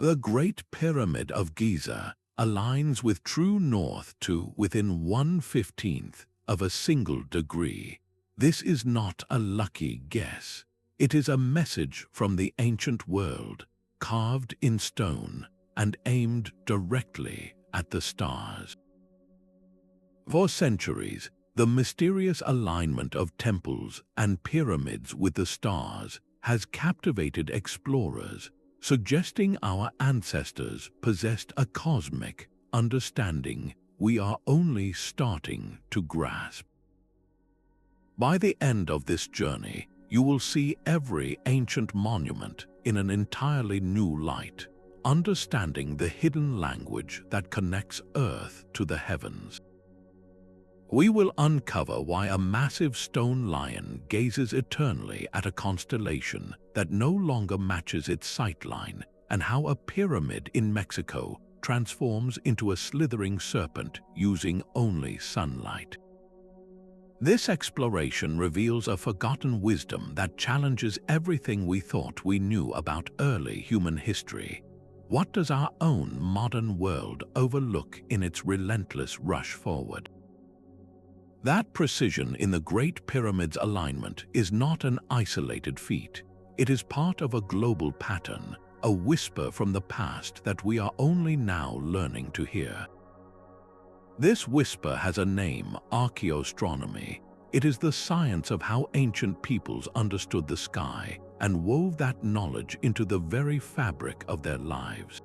The Great Pyramid of Giza aligns with true north to within 1/15th of a single degree. This is not a lucky guess. It is a message from the ancient world, carved in stone and aimed directly at the stars. For centuries, the mysterious alignment of temples and pyramids with the stars has captivated explorers, suggesting our ancestors possessed a cosmic understanding we are only starting to grasp. By the end of this journey, you will see every ancient monument in an entirely new light, understanding the hidden language that connects Earth to the heavens. We will uncover why a massive stone lion gazes eternally at a constellation that no longer matches its sightline, and how a pyramid in Mexico transforms into a slithering serpent using only sunlight. This exploration reveals a forgotten wisdom that challenges everything we thought we knew about early human history. What does our own modern world overlook in its relentless rush forward? That precision in the Great Pyramid's alignment is not an isolated feat. It is part of a global pattern, a whisper from the past that we are only now learning to hear. This whisper has a name: Archaeoastronomy. It is the science of how ancient peoples understood the sky and wove that knowledge into the very fabric of their lives.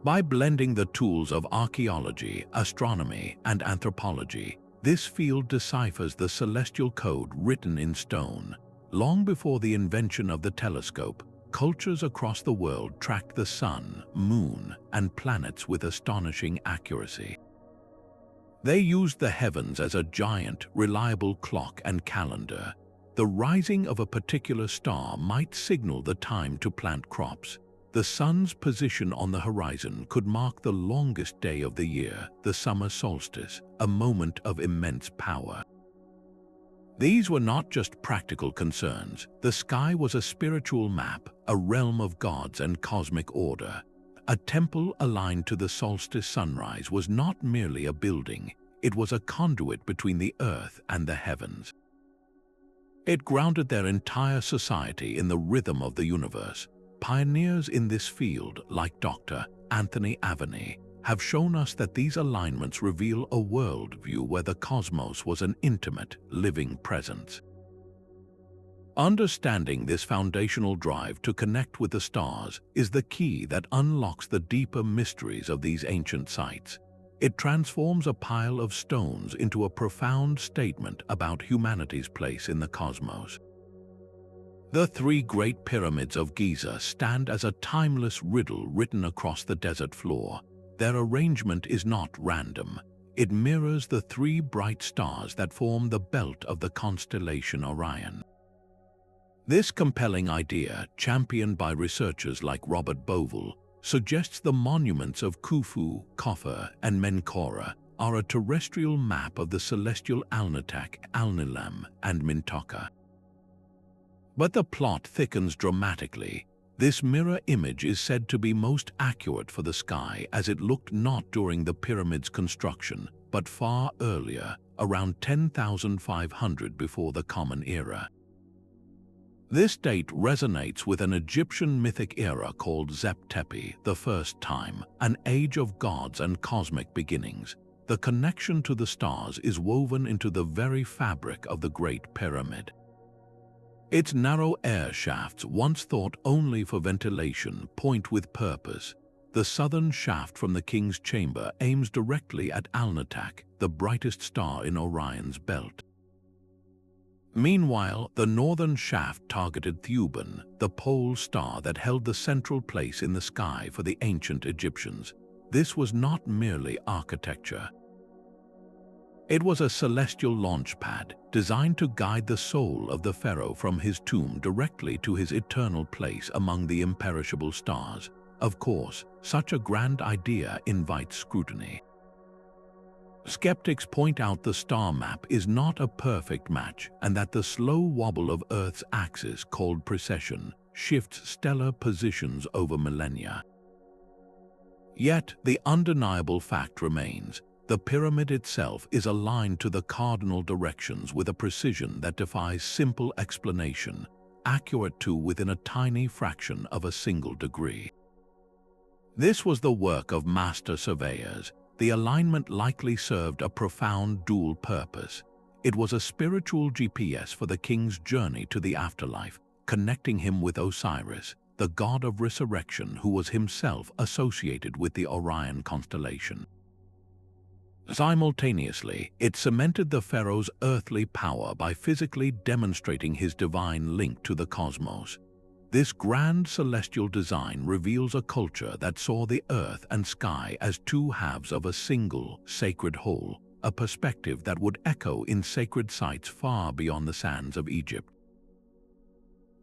By blending the tools of archaeology, astronomy, and anthropology, this field deciphers the celestial code written in stone. Long before the invention of the telescope, cultures across the world tracked the sun, moon, and planets with astonishing accuracy. They used the heavens as a giant, reliable clock and calendar. The rising of a particular star might signal the time to plant crops. The sun's position on the horizon could mark the longest day of the year, the summer solstice, a moment of immense power. These were not just practical concerns. The sky was a spiritual map, a realm of gods and cosmic order. A temple aligned to the solstice sunrise was not merely a building, it was a conduit between the earth and the heavens. It grounded their entire society in the rhythm of the universe. Pioneers in this field, like Dr. Anthony Aveni, have shown us that these alignments reveal a worldview where the cosmos was an intimate, living presence. Understanding this foundational drive to connect with the stars is the key that unlocks the deeper mysteries of these ancient sites. It transforms a pile of stones into a profound statement about humanity's place in the cosmos. The three Great Pyramids of Giza stand as a timeless riddle written across the desert floor. Their arrangement is not random. It mirrors the three bright stars that form the belt of the constellation Orion. This compelling idea, championed by researchers like Robert Bovell, suggests the monuments of Khufu, Khafre, and Menkora are a terrestrial map of the celestial Alnitak, Alnilam, and Mintaka. But the plot thickens dramatically. This mirror image is said to be most accurate for the sky, as it looked not during the pyramid's construction, but far earlier, around 10,500 before the Common Era. This date resonates with an Egyptian mythic era called Zep Tepi, the first time, an age of gods and cosmic beginnings. The connection to the stars is woven into the very fabric of the Great Pyramid. Its narrow air shafts, once thought only for ventilation, point with purpose. The southern shaft from the king's chamber aims directly at Alnitak, the brightest star in Orion's belt. Meanwhile, the northern shaft targeted Thuban, the pole star that held the central place in the sky for the ancient Egyptians. This was not merely architecture. It was a celestial launch pad designed to guide the soul of the pharaoh from his tomb directly to his eternal place among the imperishable stars. Of course, such a grand idea invites scrutiny. Skeptics point out the star map is not a perfect match and that the slow wobble of Earth's axis, called precession, shifts stellar positions over millennia. Yet, the undeniable fact remains: the pyramid itself is aligned to the cardinal directions with a precision that defies simple explanation, accurate to within a tiny fraction of a single degree. This was the work of master surveyors. The alignment likely served a profound dual purpose. It was a spiritual GPS for the king's journey to the afterlife, connecting him with Osiris, the god of resurrection who was himself associated with the Orion constellation. Simultaneously, it cemented the pharaoh's earthly power by physically demonstrating his divine link to the cosmos. This grand celestial design reveals a culture that saw the earth and sky as two halves of a single, sacred whole, a perspective that would echo in sacred sites far beyond the sands of Egypt.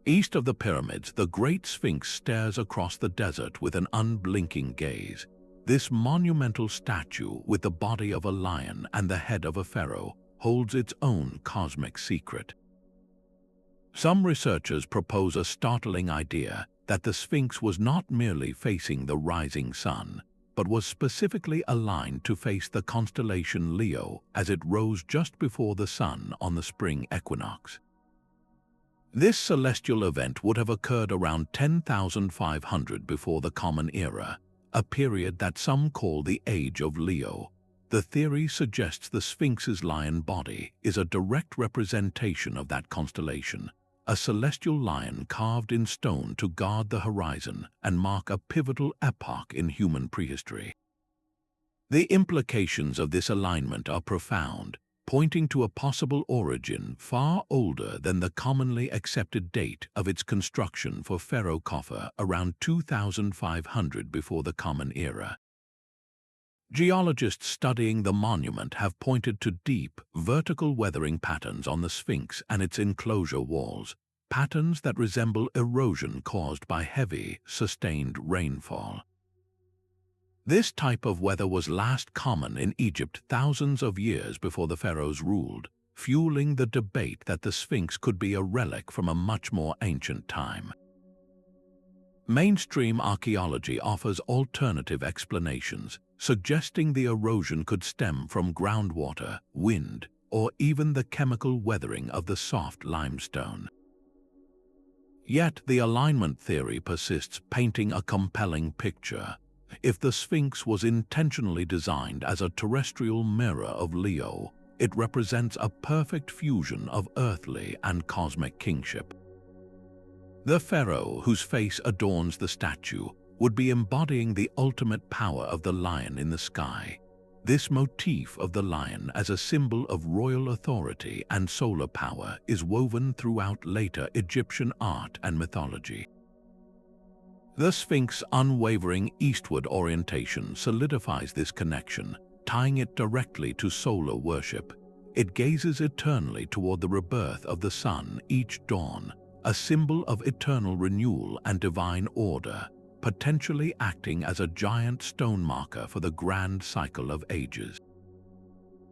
East of the pyramids, the Great Sphinx stares across the desert with an unblinking gaze. This monumental statue, with the body of a lion and the head of a pharaoh, holds its own cosmic secret. Some researchers propose a startling idea that the Sphinx was not merely facing the rising sun, but was specifically aligned to face the constellation Leo as it rose just before the sun on the spring equinox. This celestial event would have occurred around 10,500 before the Common Era, a period that some call the Age of Leo. The theory suggests the Sphinx's lion body is a direct representation of that constellation, a celestial lion carved in stone to guard the horizon and mark a pivotal epoch in human prehistory. The implications of this alignment are profound, pointing to a possible origin far older than the commonly accepted date of its construction for Pharaoh Khafre around 2500 before the Common Era. Geologists studying the monument have pointed to deep, vertical weathering patterns on the Sphinx and its enclosure walls, patterns that resemble erosion caused by heavy, sustained rainfall. This type of weather was last common in Egypt thousands of years before the pharaohs ruled, fueling the debate that the Sphinx could be a relic from a much more ancient time. Mainstream archaeology offers alternative explanations, suggesting the erosion could stem from groundwater, wind, or even the chemical weathering of the soft limestone. Yet the alignment theory persists, painting a compelling picture. If the Sphinx was intentionally designed as a terrestrial mirror of Leo, it represents a perfect fusion of earthly and cosmic kingship. The pharaoh whose face adorns the statue would be embodying the ultimate power of the lion in the sky. This motif of the lion as a symbol of royal authority and solar power is woven throughout later Egyptian art and mythology. The Sphinx's unwavering eastward orientation solidifies this connection, tying it directly to solar worship. It gazes eternally toward the rebirth of the sun each dawn, a symbol of eternal renewal and divine order, potentially acting as a giant stone marker for the grand cycle of ages.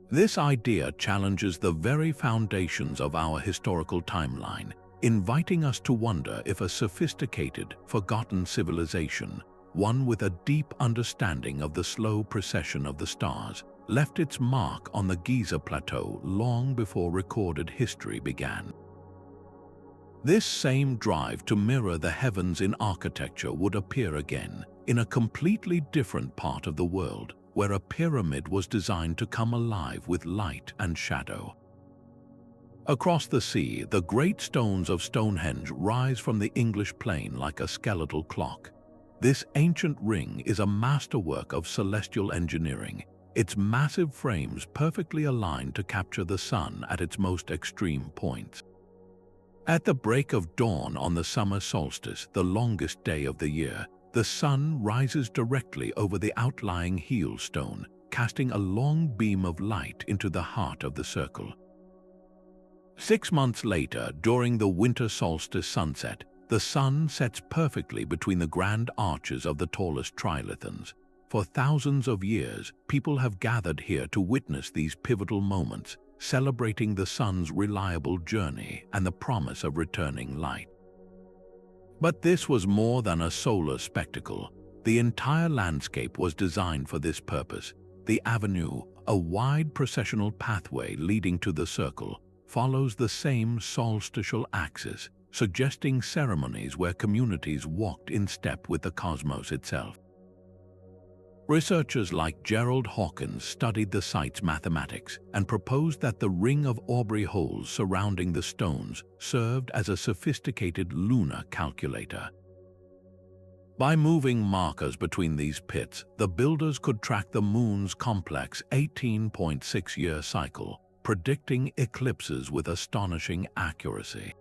This idea challenges the very foundations of our historical timeline, inviting us to wonder if a sophisticated, forgotten civilization, one with a deep understanding of the slow precession of the stars, left its mark on the Giza plateau long before recorded history began. This same drive to mirror the heavens in architecture would appear again in a completely different part of the world, where a pyramid was designed to come alive with light and shadow. Across the sea, the great stones of Stonehenge rise from the English plain like a skeletal clock. This ancient ring is a masterwork of celestial engineering, its massive frames perfectly aligned to capture the sun at its most extreme points. At the break of dawn on the summer solstice, the longest day of the year, the sun rises directly over the outlying heel stone, casting a long beam of light into the heart of the circle. 6 months later, during the winter solstice sunset, the sun sets perfectly between the grand arches of the tallest trilithons. For thousands of years, people have gathered here to witness these pivotal moments, celebrating the sun's reliable journey and the promise of returning light. But this was more than a solar spectacle. The entire landscape was designed for this purpose. The avenue, a wide processional pathway leading to the circle, follows the same solstitial axis, suggesting ceremonies where communities walked in step with the cosmos itself. Researchers like Gerald Hawkins studied the site's mathematics and proposed that the ring of Aubrey holes surrounding the stones served as a sophisticated lunar calculator. By moving markers between these pits, the builders could track the moon's complex 18.6-year cycle, predicting eclipses with astonishing accuracy.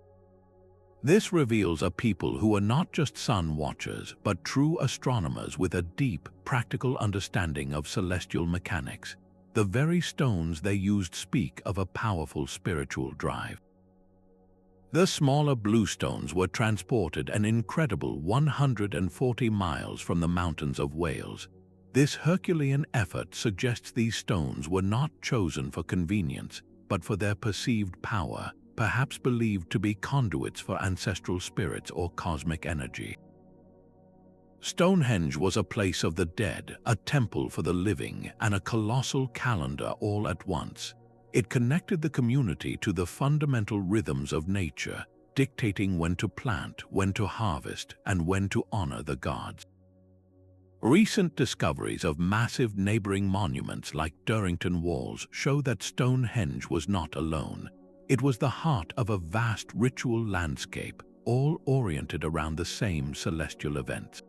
This reveals a people who are not just sun watchers, but true astronomers with a deep, practical understanding of celestial mechanics. The very stones they used speak of a powerful spiritual drive. The smaller blue stones were transported an incredible 140 miles from the mountains of Wales. This Herculean effort suggests these stones were not chosen for convenience, but for their perceived power, perhaps believed to be conduits for ancestral spirits or cosmic energy. Stonehenge was a place of the dead, a temple for the living, and a colossal calendar all at once. It connected the community to the fundamental rhythms of nature, dictating when to plant, when to harvest, and when to honor the gods. Recent discoveries of massive neighboring monuments like Durrington Walls show that Stonehenge was not alone. It was the heart of a vast ritual landscape, all oriented around the same celestial events.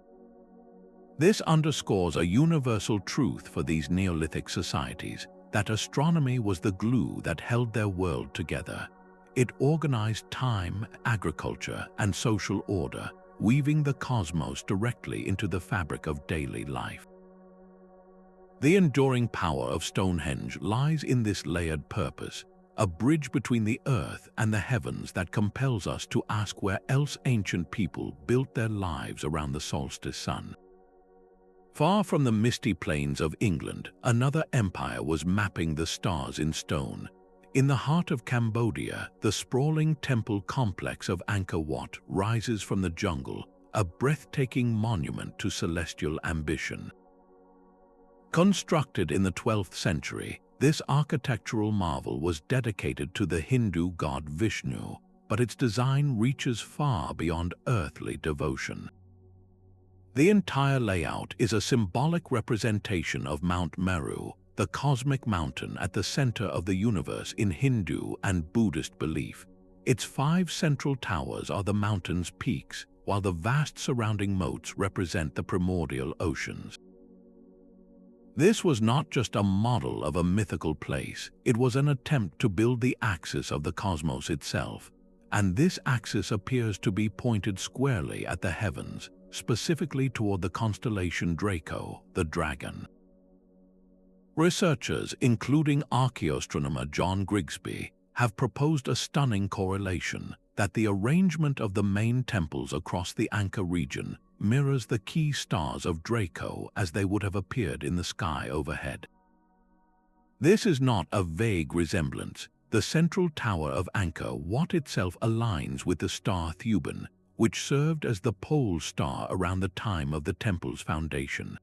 This underscores a universal truth for these Neolithic societies, that astronomy was the glue that held their world together. It organized time, agriculture, and social order, weaving the cosmos directly into the fabric of daily life. The enduring power of Stonehenge lies in this layered purpose, a bridge between the earth and the heavens that compels us to ask where else ancient people built their lives around the solstice sun. Far from the misty plains of England, another empire was mapping the stars in stone. In the heart of Cambodia, the sprawling temple complex of Angkor Wat rises from the jungle, a breathtaking monument to celestial ambition. Constructed in the 12th century, this architectural marvel was dedicated to the Hindu god Vishnu, but its design reaches far beyond earthly devotion. The entire layout is a symbolic representation of Mount Meru, the cosmic mountain at the center of the universe in Hindu and Buddhist belief. Its 5 central towers are the mountain's peaks, while the vast surrounding moats represent the primordial oceans. This was not just a model of a mythical place, it was an attempt to build the axis of the cosmos itself, and this axis appears to be pointed squarely at the heavens, specifically toward the constellation Draco, the dragon. Researchers, including archaeoastronomer John Grigsby, have proposed a stunning correlation that the arrangement of the main temples across the Angkor region mirrors the key stars of Draco as they would have appeared in the sky overhead. This is not a vague resemblance. The central tower of Angkor Wat itself aligns with the star Thuban, which served as the pole star around the time of the temple's foundation.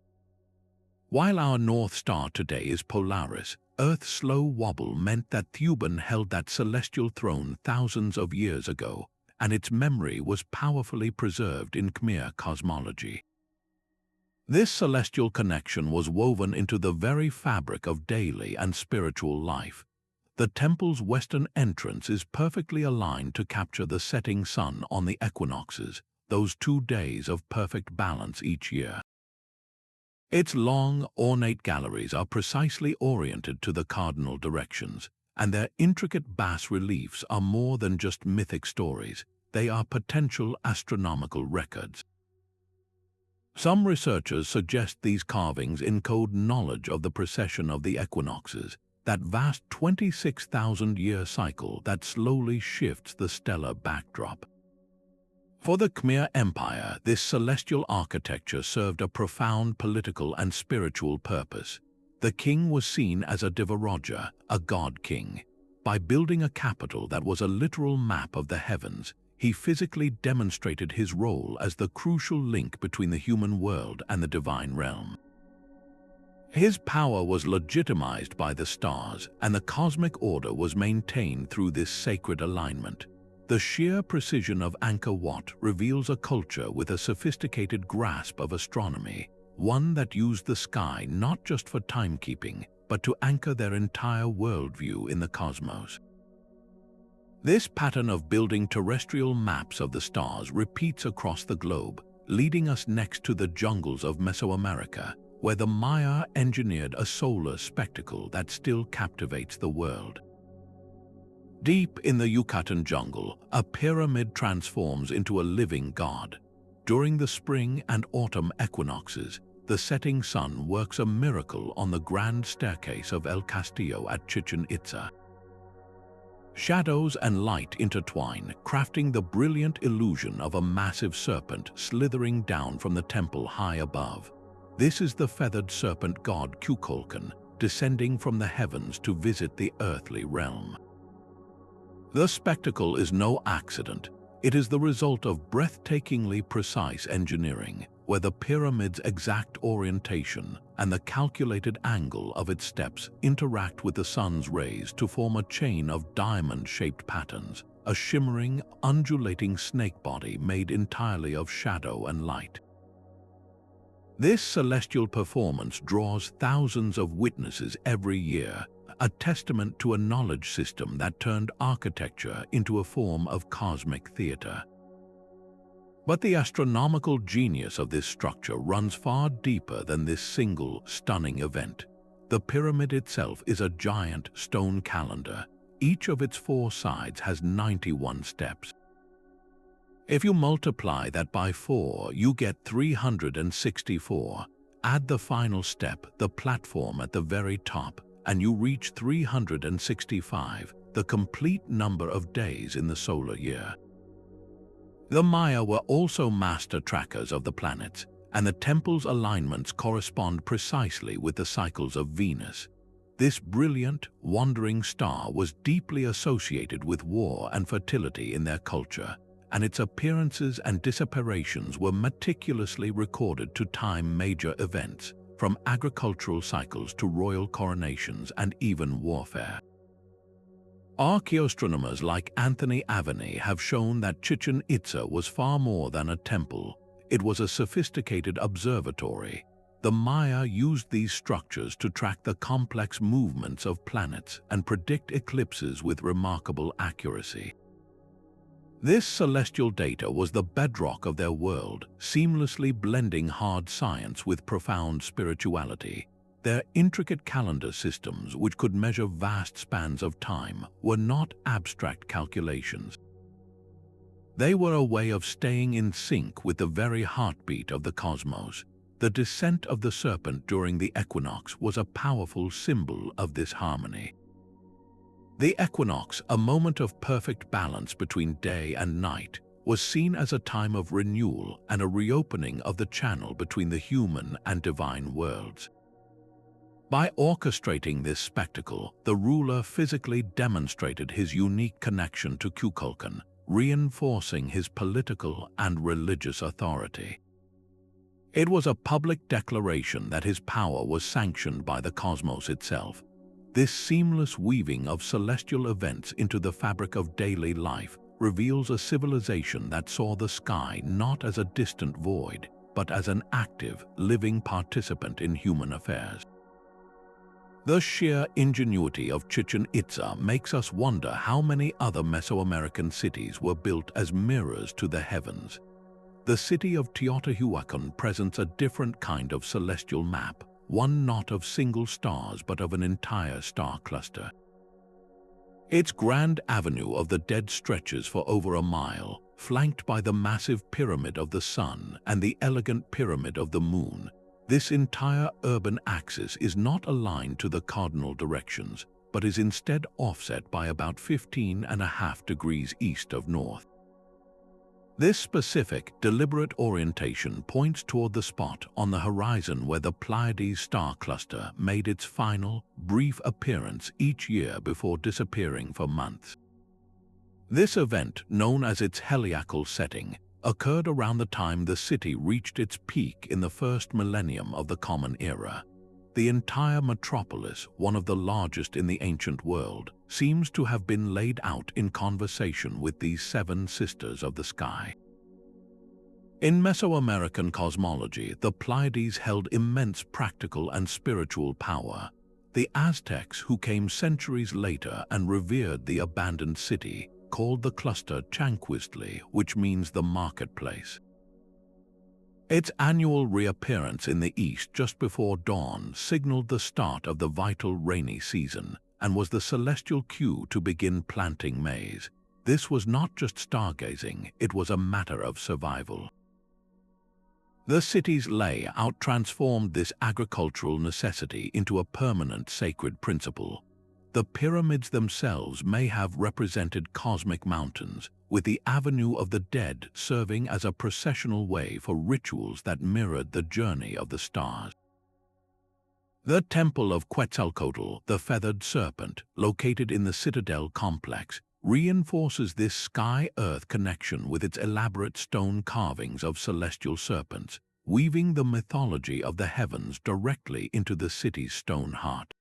While our North Star today is Polaris, Earth's slow wobble meant that Thuban held that celestial throne thousands of years ago, and its memory was powerfully preserved in Khmer cosmology. This celestial connection was woven into the very fabric of daily and spiritual life. The temple's western entrance is perfectly aligned to capture the setting sun on the equinoxes, those 2 days of perfect balance each year. Its long, ornate galleries are precisely oriented to the cardinal directions, and their intricate bas-reliefs are more than just mythic stories, they are potential astronomical records. Some researchers suggest these carvings encode knowledge of the precession of the equinoxes, that vast 26,000-year cycle that slowly shifts the stellar backdrop. For the Khmer Empire, this celestial architecture served a profound political and spiritual purpose. The king was seen as a Divaraja, a god king. By building a capital that was a literal map of the heavens, he physically demonstrated his role as the crucial link between the human world and the divine realm. His power was legitimized by the stars, and the cosmic order was maintained through this sacred alignment. The sheer precision of Angkor Wat reveals a culture with a sophisticated grasp of astronomy, one that used the sky not just for timekeeping, but to anchor their entire worldview in the cosmos. This pattern of building terrestrial maps of the stars repeats across the globe, leading us next to the jungles of Mesoamerica, where the Maya engineered a solar spectacle that still captivates the world. Deep in the Yucatan jungle, a pyramid transforms into a living god. During the spring and autumn equinoxes, the setting sun works a miracle on the grand staircase of El Castillo at Chichen Itza. Shadows and light intertwine, crafting the brilliant illusion of a massive serpent slithering down from the temple high above. This is the feathered serpent god Kukulkan, descending from the heavens to visit the earthly realm. The spectacle is no accident. It is the result of breathtakingly precise engineering, where the pyramid's exact orientation and the calculated angle of its steps interact with the sun's rays to form a chain of diamond-shaped patterns, a shimmering, undulating snake body made entirely of shadow and light. This celestial performance draws thousands of witnesses every year, a testament to a knowledge system that turned architecture into a form of cosmic theater. But the astronomical genius of this structure runs far deeper than this single, stunning event. The pyramid itself is a giant stone calendar. Each of its 4 sides has 91 steps. If you multiply that by 4, you get 364. Add the final step, the platform at the very top, and you reach 365, the complete number of days in the solar year. The Maya were also master trackers of the planets, and the temple's alignments correspond precisely with the cycles of Venus. This brilliant, wandering star was deeply associated with war and fertility in their culture, and its appearances and disapparitions were meticulously recorded to time major events, from agricultural cycles to royal coronations and even warfare. Archaeoastronomers like Anthony Aveni have shown that Chichen Itza was far more than a temple. It was a sophisticated observatory. The Maya used these structures to track the complex movements of planets and predict eclipses with remarkable accuracy. This celestial data was the bedrock of their world, seamlessly blending hard science with profound spirituality. Their intricate calendar systems, which could measure vast spans of time, were not abstract calculations. They were a way of staying in sync with the very heartbeat of the cosmos. The descent of the serpent during the equinox was a powerful symbol of this harmony. The equinox, a moment of perfect balance between day and night, was seen as a time of renewal and a reopening of the channel between the human and divine worlds. By orchestrating this spectacle, the ruler physically demonstrated his unique connection to Kukulkan, reinforcing his political and religious authority. It was a public declaration that his power was sanctioned by the cosmos itself. This seamless weaving of celestial events into the fabric of daily life reveals a civilization that saw the sky not as a distant void, but as an active, living participant in human affairs. The sheer ingenuity of Chichen Itza makes us wonder how many other Mesoamerican cities were built as mirrors to the heavens. The city of Teotihuacan presents a different kind of celestial map, one not of single stars but of an entire star cluster. Its grand avenue of the dead stretches for over a mile, flanked by the massive pyramid of the sun and the elegant pyramid of the moon. This entire urban axis is not aligned to the cardinal directions, but is instead offset by about 15.5 degrees east of north. This specific, deliberate orientation points toward the spot on the horizon where the Pleiades star cluster made its final, brief appearance each year before disappearing for months. This event, known as its heliacal setting, occurred around the time the city reached its peak in the first millennium of the Common Era. The entire metropolis, one of the largest in the ancient world, seems to have been laid out in conversation with these seven sisters of the sky. In Mesoamerican cosmology, the Pleiades held immense practical and spiritual power. The Aztecs, who came centuries later and revered the abandoned city, called the cluster Chanquistli, which means the marketplace. Its annual reappearance in the east just before dawn signaled the start of the vital rainy season and was the celestial cue to begin planting maize. This was not just stargazing, it was a matter of survival. The city's layout transformed this agricultural necessity into a permanent sacred principle. The pyramids themselves may have represented cosmic mountains, with the Avenue of the Dead serving as a processional way for rituals that mirrored the journey of the stars. The Temple of Quetzalcoatl, the feathered serpent, located in the Citadel complex, reinforces this sky-earth connection with its elaborate stone carvings of celestial serpents, weaving the mythology of the heavens directly into the city's stone heart.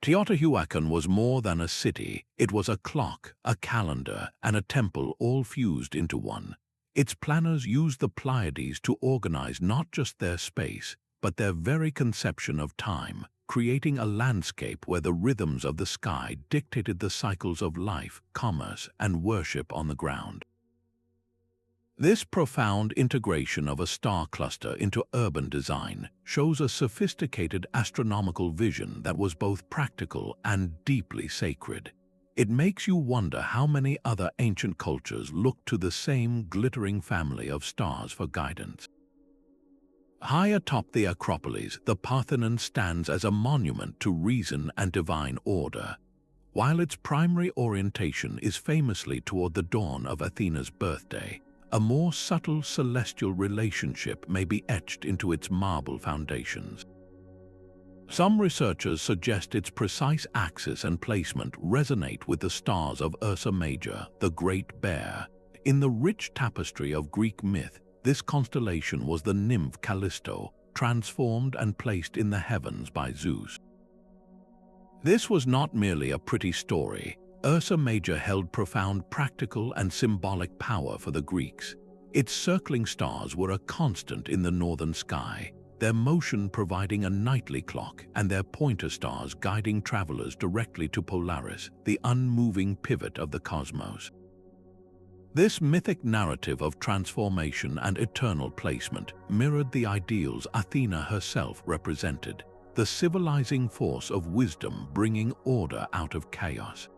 Teotihuacan was more than a city. It was a clock, a calendar, and a temple all fused into one. Its planners used the Pleiades to organize not just their space, but their very conception of time, creating a landscape where the rhythms of the sky dictated the cycles of life, commerce, and worship on the ground. This profound integration of a star cluster into urban design shows a sophisticated astronomical vision that was both practical and deeply sacred. It makes you wonder how many other ancient cultures looked to the same glittering family of stars for guidance. High atop the Acropolis, the Parthenon stands as a monument to reason and divine order. While its primary orientation is famously toward the dawn of Athena's birthday, a more subtle celestial relationship may be etched into its marble foundations. Some researchers suggest its precise axis and placement resonate with the stars of Ursa Major, the Great Bear. In the rich tapestry of Greek myth, this constellation was the nymph Callisto, transformed and placed in the heavens by Zeus. This was not merely a pretty story. Ursa Major held profound practical and symbolic power for the Greeks. Its circling stars were a constant in the northern sky, their motion providing a nightly clock and their pointer stars guiding travelers directly to Polaris, the unmoving pivot of the cosmos. This mythic narrative of transformation and eternal placement mirrored the ideals Athena herself represented, the civilizing force of wisdom bringing order out of chaos.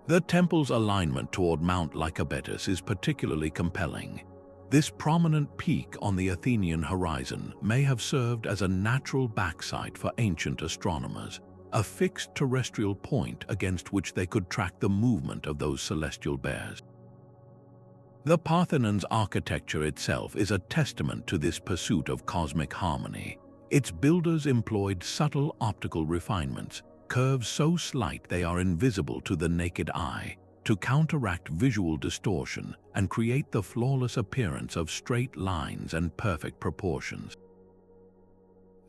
The temple's alignment toward Mount Lycabettus is particularly compelling. This prominent peak on the Athenian horizon may have served as a natural backsite for ancient astronomers, a fixed terrestrial point against which they could track the movement of those celestial bears. The Parthenon's architecture itself is a testament to this pursuit of cosmic harmony. Its builders employed subtle optical refinements, curves so slight they are invisible to the naked eye, to counteract visual distortion and create the flawless appearance of straight lines and perfect proportions.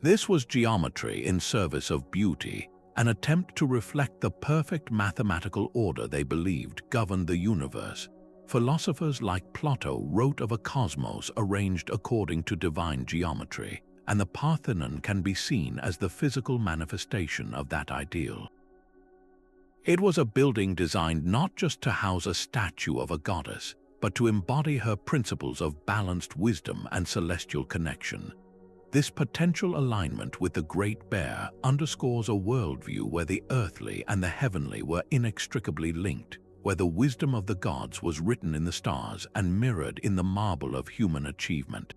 This was geometry in service of beauty, an attempt to reflect the perfect mathematical order they believed governed the universe. Philosophers like Plato wrote of a cosmos arranged according to divine geometry, and the Parthenon can be seen as the physical manifestation of that ideal. It was a building designed not just to house a statue of a goddess, but to embody her principles of balanced wisdom and celestial connection. This potential alignment with the Great Bear underscores a worldview where the earthly and the heavenly were inextricably linked, where the wisdom of the gods was written in the stars and mirrored in the marble of human achievement.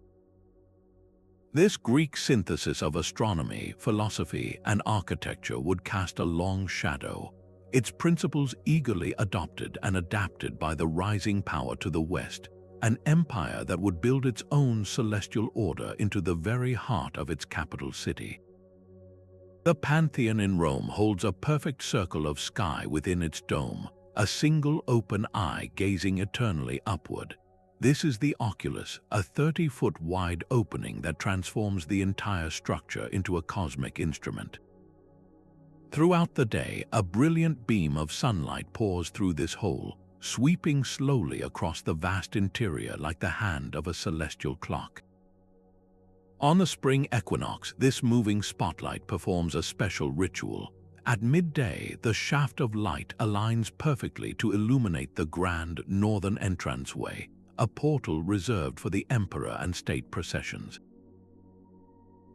This Greek synthesis of astronomy, philosophy, and architecture would cast a long shadow, its principles eagerly adopted and adapted by the rising power to the west, an empire that would build its own celestial order into the very heart of its capital city. The Pantheon in Rome holds a perfect circle of sky within its dome, a single open eye gazing eternally upward. This is the Oculus, a 30-foot wide opening that transforms the entire structure into a cosmic instrument. Throughout the day, a brilliant beam of sunlight pours through this hole, sweeping slowly across the vast interior like the hand of a celestial clock. On the spring equinox, this moving spotlight performs a special ritual. At midday, the shaft of light aligns perfectly to illuminate the grand northern entranceway, a portal reserved for the emperor and state processions.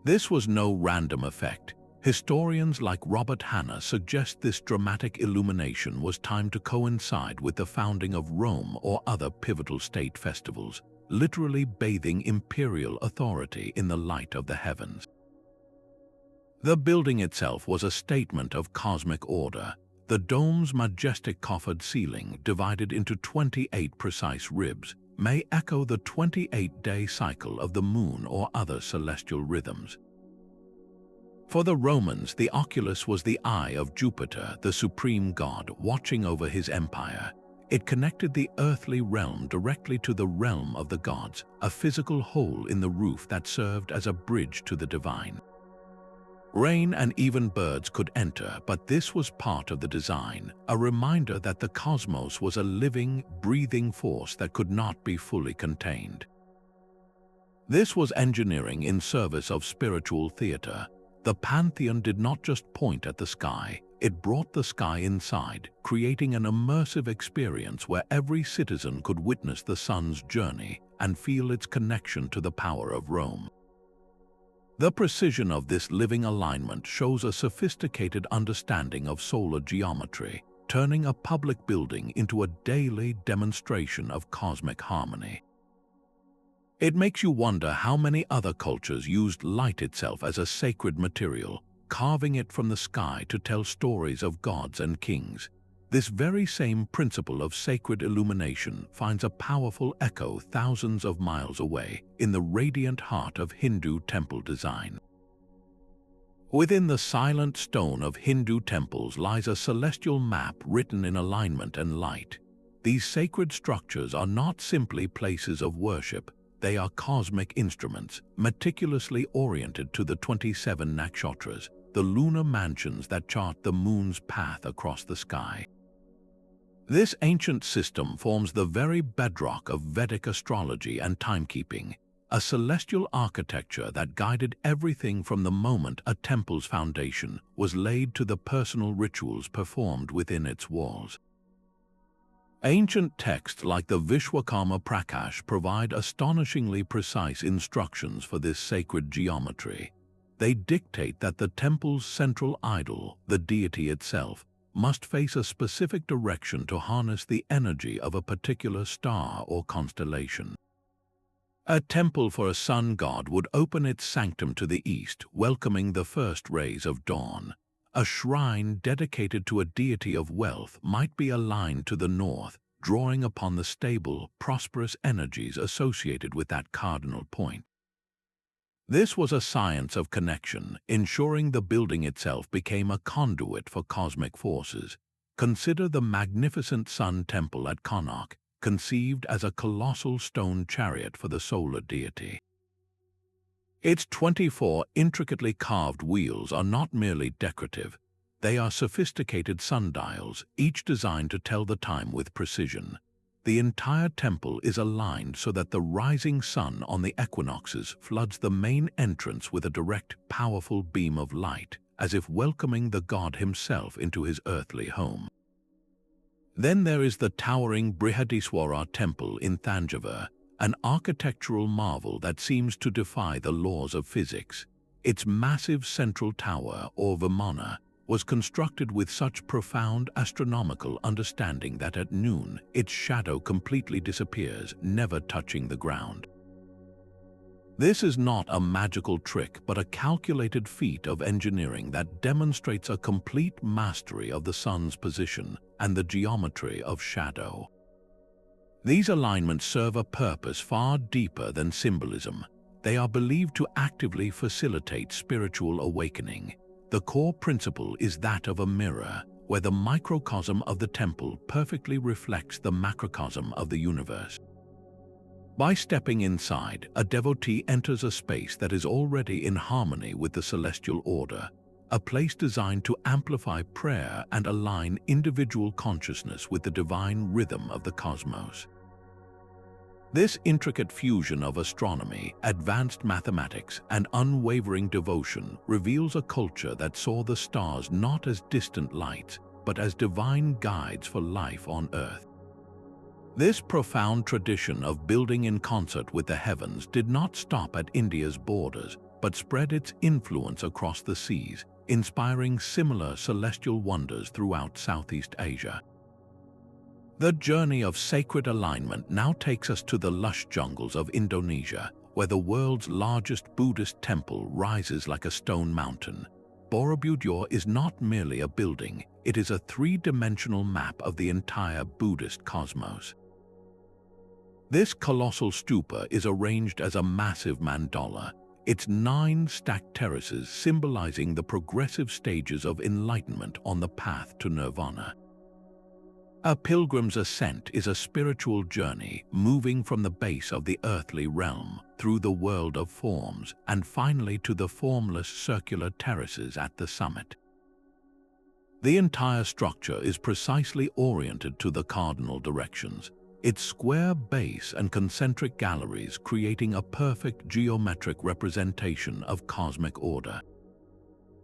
This was no random effect. Historians like Robert Hanna suggest this dramatic illumination was timed to coincide with the founding of Rome or other pivotal state festivals, literally bathing imperial authority in the light of the heavens. The building itself was a statement of cosmic order. The dome's majestic coffered ceiling, divided into 28 precise ribs, may echo the 28-day cycle of the moon or other celestial rhythms. For the Romans, the Oculus was the eye of Jupiter, the supreme god, watching over his empire. It connected the earthly realm directly to the realm of the gods, a physical hole in the roof that served as a bridge to the divine. Rain and even birds could enter, but this was part of the design, a reminder that the cosmos was a living, breathing force that could not be fully contained. This was engineering in service of spiritual theater. The Pantheon did not just point at the sky, it brought the sky inside, creating an immersive experience where every citizen could witness the sun's journey and feel its connection to the power of Rome. The precision of this living alignment shows a sophisticated understanding of solar geometry, turning a public building into a daily demonstration of cosmic harmony. It makes you wonder how many other cultures used light itself as a sacred material, carving it from the sky to tell stories of gods and kings. This very same principle of sacred illumination finds a powerful echo thousands of miles away in the radiant heart of Hindu temple design. Within the silent stone of Hindu temples lies a celestial map written in alignment and light. These sacred structures are not simply places of worship. They are cosmic instruments, meticulously oriented to the 27 nakshatras, the lunar mansions that chart the moon's path across the sky. This ancient system forms the very bedrock of Vedic astrology and timekeeping, a celestial architecture that guided everything from the moment a temple's foundation was laid to the personal rituals performed within its walls. Ancient texts like the Vishwakarma Prakash provide astonishingly precise instructions for this sacred geometry. They dictate that the temple's central idol, the deity itself, must face a specific direction to harness the energy of a particular star or constellation. A temple for a sun god would open its sanctum to the east, welcoming the first rays of dawn. A shrine dedicated to a deity of wealth might be aligned to the north, drawing upon the stable, prosperous energies associated with that cardinal point. This was a science of connection, ensuring the building itself became a conduit for cosmic forces. Consider the magnificent Sun Temple at Konark, conceived as a colossal stone chariot for the solar deity. Its 24 intricately carved wheels are not merely decorative. They are sophisticated sundials, each designed to tell the time with precision. The entire temple is aligned so that the rising sun on the equinoxes floods the main entrance with a direct, powerful beam of light, as if welcoming the god himself into his earthly home. Then there is the towering Brihadiswara temple in Thanjavur, an architectural marvel that seems to defy the laws of physics. Its massive central tower, or Vimana, was constructed with such profound astronomical understanding that at noon its shadow completely disappears, never touching the ground. This is not a magical trick, but a calculated feat of engineering that demonstrates a complete mastery of the sun's position and the geometry of shadow. These alignments serve a purpose far deeper than symbolism. They are believed to actively facilitate spiritual awakening. The core principle is that of a mirror. where the microcosm of the temple perfectly reflects the macrocosm of the universe. By stepping inside, a devotee enters a space that is already in harmony with the celestial order, a place designed to amplify prayer and align individual consciousness with the divine rhythm of the cosmos. This intricate fusion of astronomy, advanced mathematics, and unwavering devotion reveals a culture that saw the stars not as distant lights, but as divine guides for life on Earth. This profound tradition of building in concert with the heavens did not stop at India's borders, but spread its influence across the seas, inspiring similar celestial wonders throughout Southeast Asia. The journey of sacred alignment now takes us to the lush jungles of Indonesia, where the world's largest Buddhist temple rises like a stone mountain. Borobudur is not merely a building, it is a three-dimensional map of the entire Buddhist cosmos. This colossal stupa is arranged as a massive mandala, its 9 stacked terraces symbolizing the progressive stages of enlightenment on the path to nirvana. A pilgrim's ascent is a spiritual journey moving from the base of the earthly realm through the world of forms and finally to the formless circular terraces at the summit. The entire structure is precisely oriented to the cardinal directions, its square base and concentric galleries creating a perfect geometric representation of cosmic order.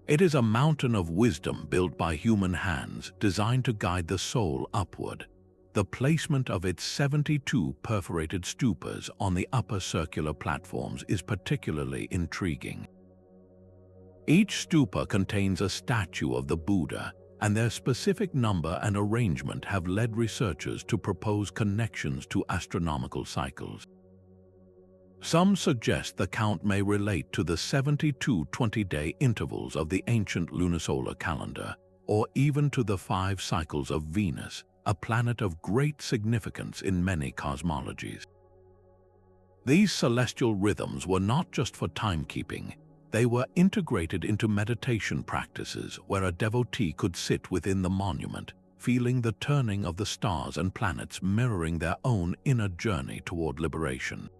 It is a mountain of wisdom built by human hands designed to guide the soul upward. The placement of its 72 perforated stupas on the upper circular platforms is particularly intriguing. Each stupa contains a statue of the Buddha, and their specific number and arrangement have led researchers to propose connections to astronomical cycles. Some suggest the count may relate to the 72 20-day intervals of the ancient lunisolar calendar, or even to the 5 cycles of Venus, a planet of great significance in many cosmologies. These celestial rhythms were not just for timekeeping. They were integrated into meditation practices where a devotee could sit within the monument, feeling the turning of the stars and planets mirroring their own inner journey toward liberation.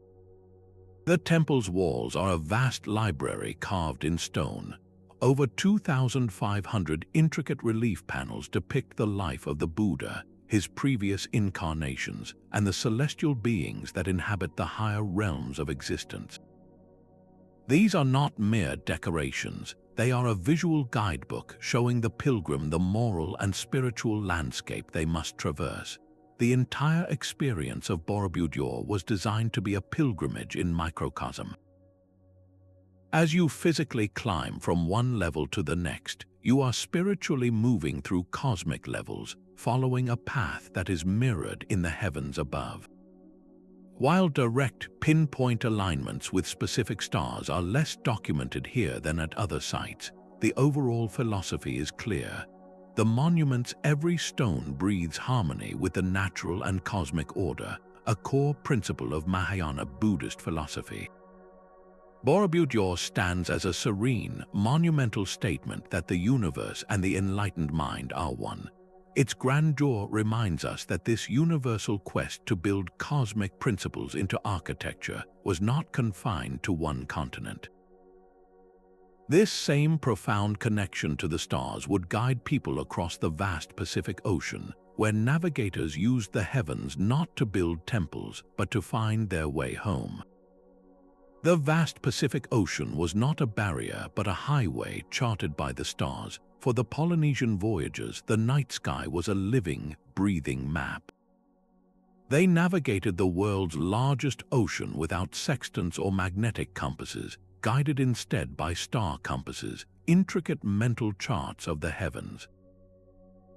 The temple's walls are a vast library carved in stone. Over 2,500 intricate relief panels depict the life of the Buddha, his previous incarnations, and the celestial beings that inhabit the higher realms of existence. These are not mere decorations, they are a visual guidebook showing the pilgrim the moral and spiritual landscape they must traverse. The entire experience of Borobudur was designed to be a pilgrimage in microcosm. As you physically climb from one level to the next, you are spiritually moving through cosmic levels, following a path that is mirrored in the heavens above. While direct, pinpoint alignments with specific stars are less documented here than at other sites, the overall philosophy is clear. The monument's every stone breathes harmony with the natural and cosmic order, a core principle of Mahayana Buddhist philosophy. Borobudur stands as a serene, monumental statement that the universe and the enlightened mind are one. Its grandeur reminds us that this universal quest to build cosmic principles into architecture was not confined to one continent. This same profound connection to the stars would guide people across the vast Pacific Ocean, where navigators used the heavens not to build temples, but to find their way home. The vast Pacific Ocean was not a barrier but a highway charted by the stars. For the Polynesian voyagers, the night sky was a living, breathing map. They navigated the world's largest ocean without sextants or magnetic compasses, guided instead by star compasses, intricate mental charts of the heavens.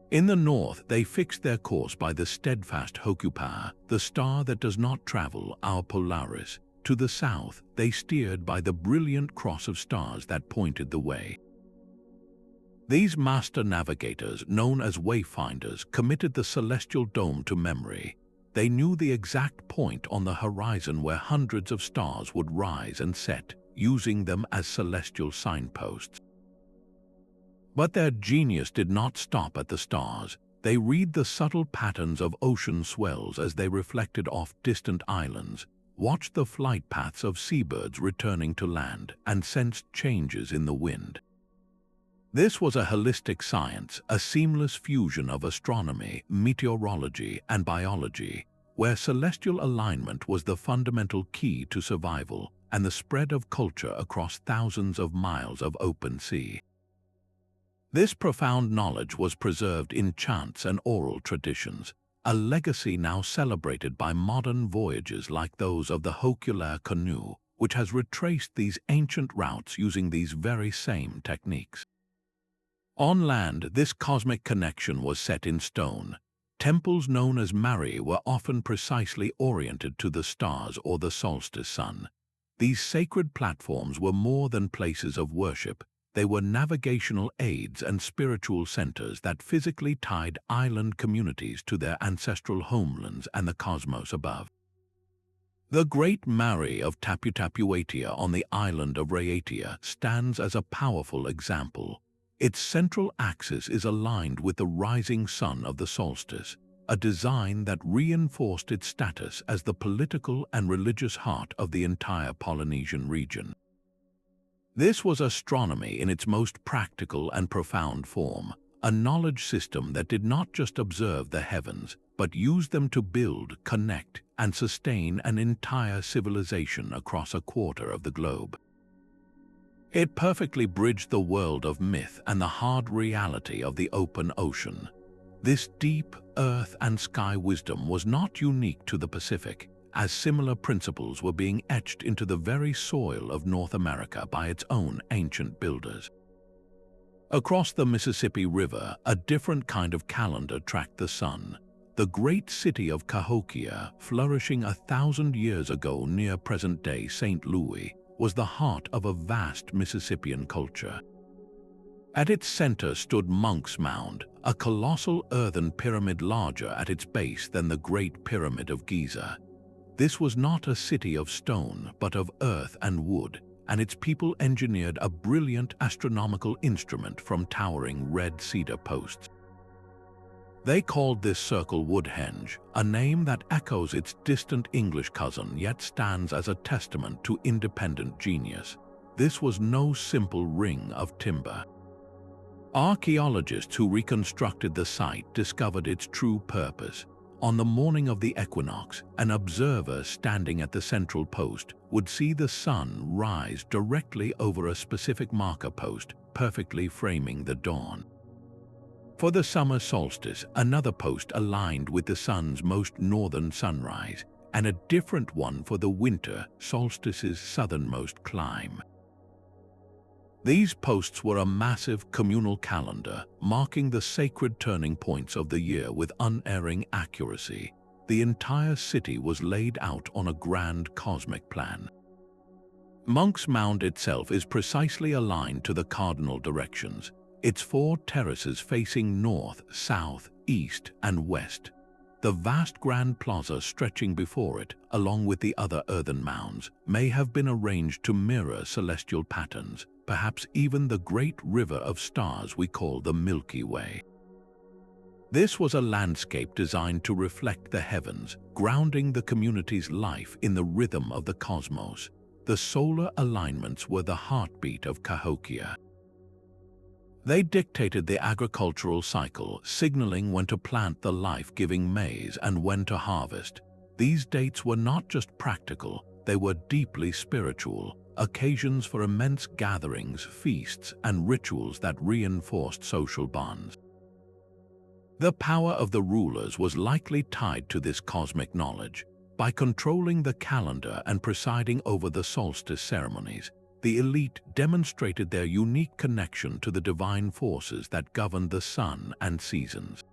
In the north, they fixed their course by the steadfast Hokupa, the star that does not travel, our Polaris. To the south, they steered by the brilliant cross of stars that pointed the way. These master navigators, known as wayfinders, committed the celestial dome to memory. They knew the exact point on the horizon where hundreds of stars would rise and set, using them as celestial signposts. But their genius did not stop at the stars. They read the subtle patterns of ocean swells as they reflected off distant islands, watched the flight paths of seabirds returning to land, and sensed changes in the wind. This was a holistic science, a seamless fusion of astronomy, meteorology, and biology, where celestial alignment was the fundamental key to survival and the spread of culture across thousands of miles of open sea. This profound knowledge was preserved in chants and oral traditions, a legacy now celebrated by modern voyages like those of the Hokulea canoe, which has retraced these ancient routes using these very same techniques. On land, this cosmic connection was set in stone. Temples known as mari were often precisely oriented to the stars or the solstice sun. These sacred platforms were more than places of worship. They were navigational aids and spiritual centers that physically tied island communities to their ancestral homelands and the cosmos above. The Great Mari of Teotihuacan on the island of Raiatea stands as a powerful example. Its central axis is aligned with the rising sun of the solstice, a design that reinforced its status as the political and religious heart of the entire Polynesian region. This was astronomy in its most practical and profound form, a knowledge system that did not just observe the heavens, but used them to build, connect, and sustain an entire civilization across a quarter of the globe. It perfectly bridged the world of myth and the hard reality of the open ocean. This deep earth and sky wisdom was not unique to the Pacific, as similar principles were being etched into the very soil of North America by its own ancient builders. Across the Mississippi River, a different kind of calendar tracked the sun. The great city of Cahokia, flourishing 1,000 years ago near present-day St. Louis, was the heart of a vast Mississippian culture. At its center stood Monk's Mound, a colossal earthen pyramid larger at its base than the Great Pyramid of Giza. This was not a city of stone, but of earth and wood, and its people engineered a brilliant astronomical instrument from towering red cedar posts. They called this circle Woodhenge, a name that echoes its distant English cousin yet stands as a testament to independent genius. This was no simple ring of timber. Archaeologists who reconstructed the site discovered its true purpose. On the morning of the equinox, an observer standing at the central post would see the sun rise directly over a specific marker post, perfectly framing the dawn. For the summer solstice, another post aligned with the sun's most northern sunrise, and a different one for the winter solstice's southernmost climb. These posts were a massive communal calendar, marking the sacred turning points of the year with unerring accuracy. The entire city was laid out on a grand cosmic plan. Monk's Mound itself is precisely aligned to the cardinal directions, its 4 terraces facing north, south, east, and west. The vast grand plaza stretching before it, along with the other earthen mounds, may have been arranged to mirror celestial patterns, perhaps even the great river of stars we call the Milky Way. This was a landscape designed to reflect the heavens, grounding the community's life in the rhythm of the cosmos. The solar alignments were the heartbeat of Cahokia. They dictated the agricultural cycle, signaling when to plant the life-giving maize and when to harvest. These dates were not just practical, they were deeply spiritual, occasions for immense gatherings, feasts, and rituals that reinforced social bonds. The power of the rulers was likely tied to this cosmic knowledge. By controlling the calendar and presiding over the solstice ceremonies, the elite demonstrated their unique connection to the divine forces that govern the sun and seasons.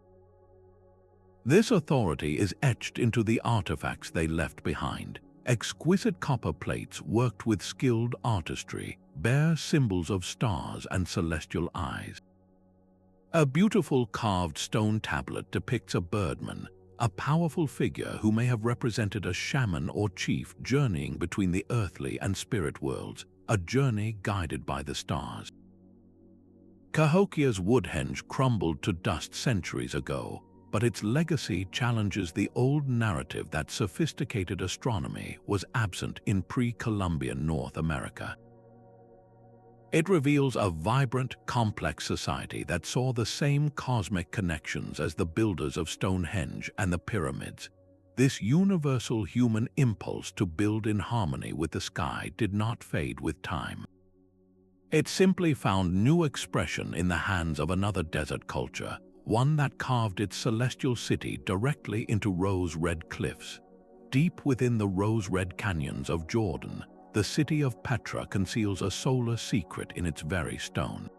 This authority is etched into the artifacts they left behind. Exquisite copper plates worked with skilled artistry bear symbols of stars and celestial eyes. A beautiful carved stone tablet depicts a birdman, a powerful figure who may have represented a shaman or chief journeying between the earthly and spirit worlds, a journey guided by the stars. Cahokia's Woodhenge crumbled to dust centuries ago, but its legacy challenges the old narrative that sophisticated astronomy was absent in pre-Columbian North America. It reveals a vibrant, complex society that saw the same cosmic connections as the builders of Stonehenge and the pyramids. This universal human impulse to build in harmony with the sky did not fade with time. It simply found new expression in the hands of another desert culture, one that carved its celestial city directly into rose-red cliffs. Deep within the rose-red canyons of Jordan, the city of Petra conceals a solar secret in its very stone.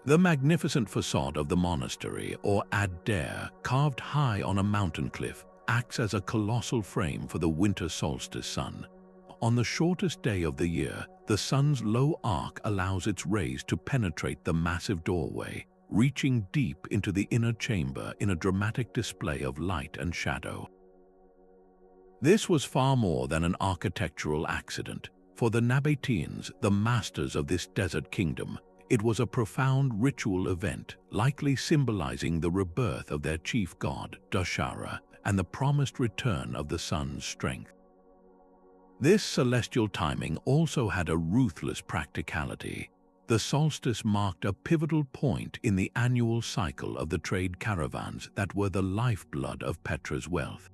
The magnificent facade of the monastery, or Ad-Dair, carved high on a mountain cliff, acts as a colossal frame for the winter solstice sun. On the shortest day of the year, the sun's low arc allows its rays to penetrate the massive doorway, reaching deep into the inner chamber in a dramatic display of light and shadow. This was far more than an architectural accident. For the Nabateans, the masters of this desert kingdom, it was a profound ritual event, likely symbolizing the rebirth of their chief god, Dashara, and the promised return of the sun's strength. This celestial timing also had a ruthless practicality. The solstice marked a pivotal point in the annual cycle of the trade caravans that were the lifeblood of Petra's wealth.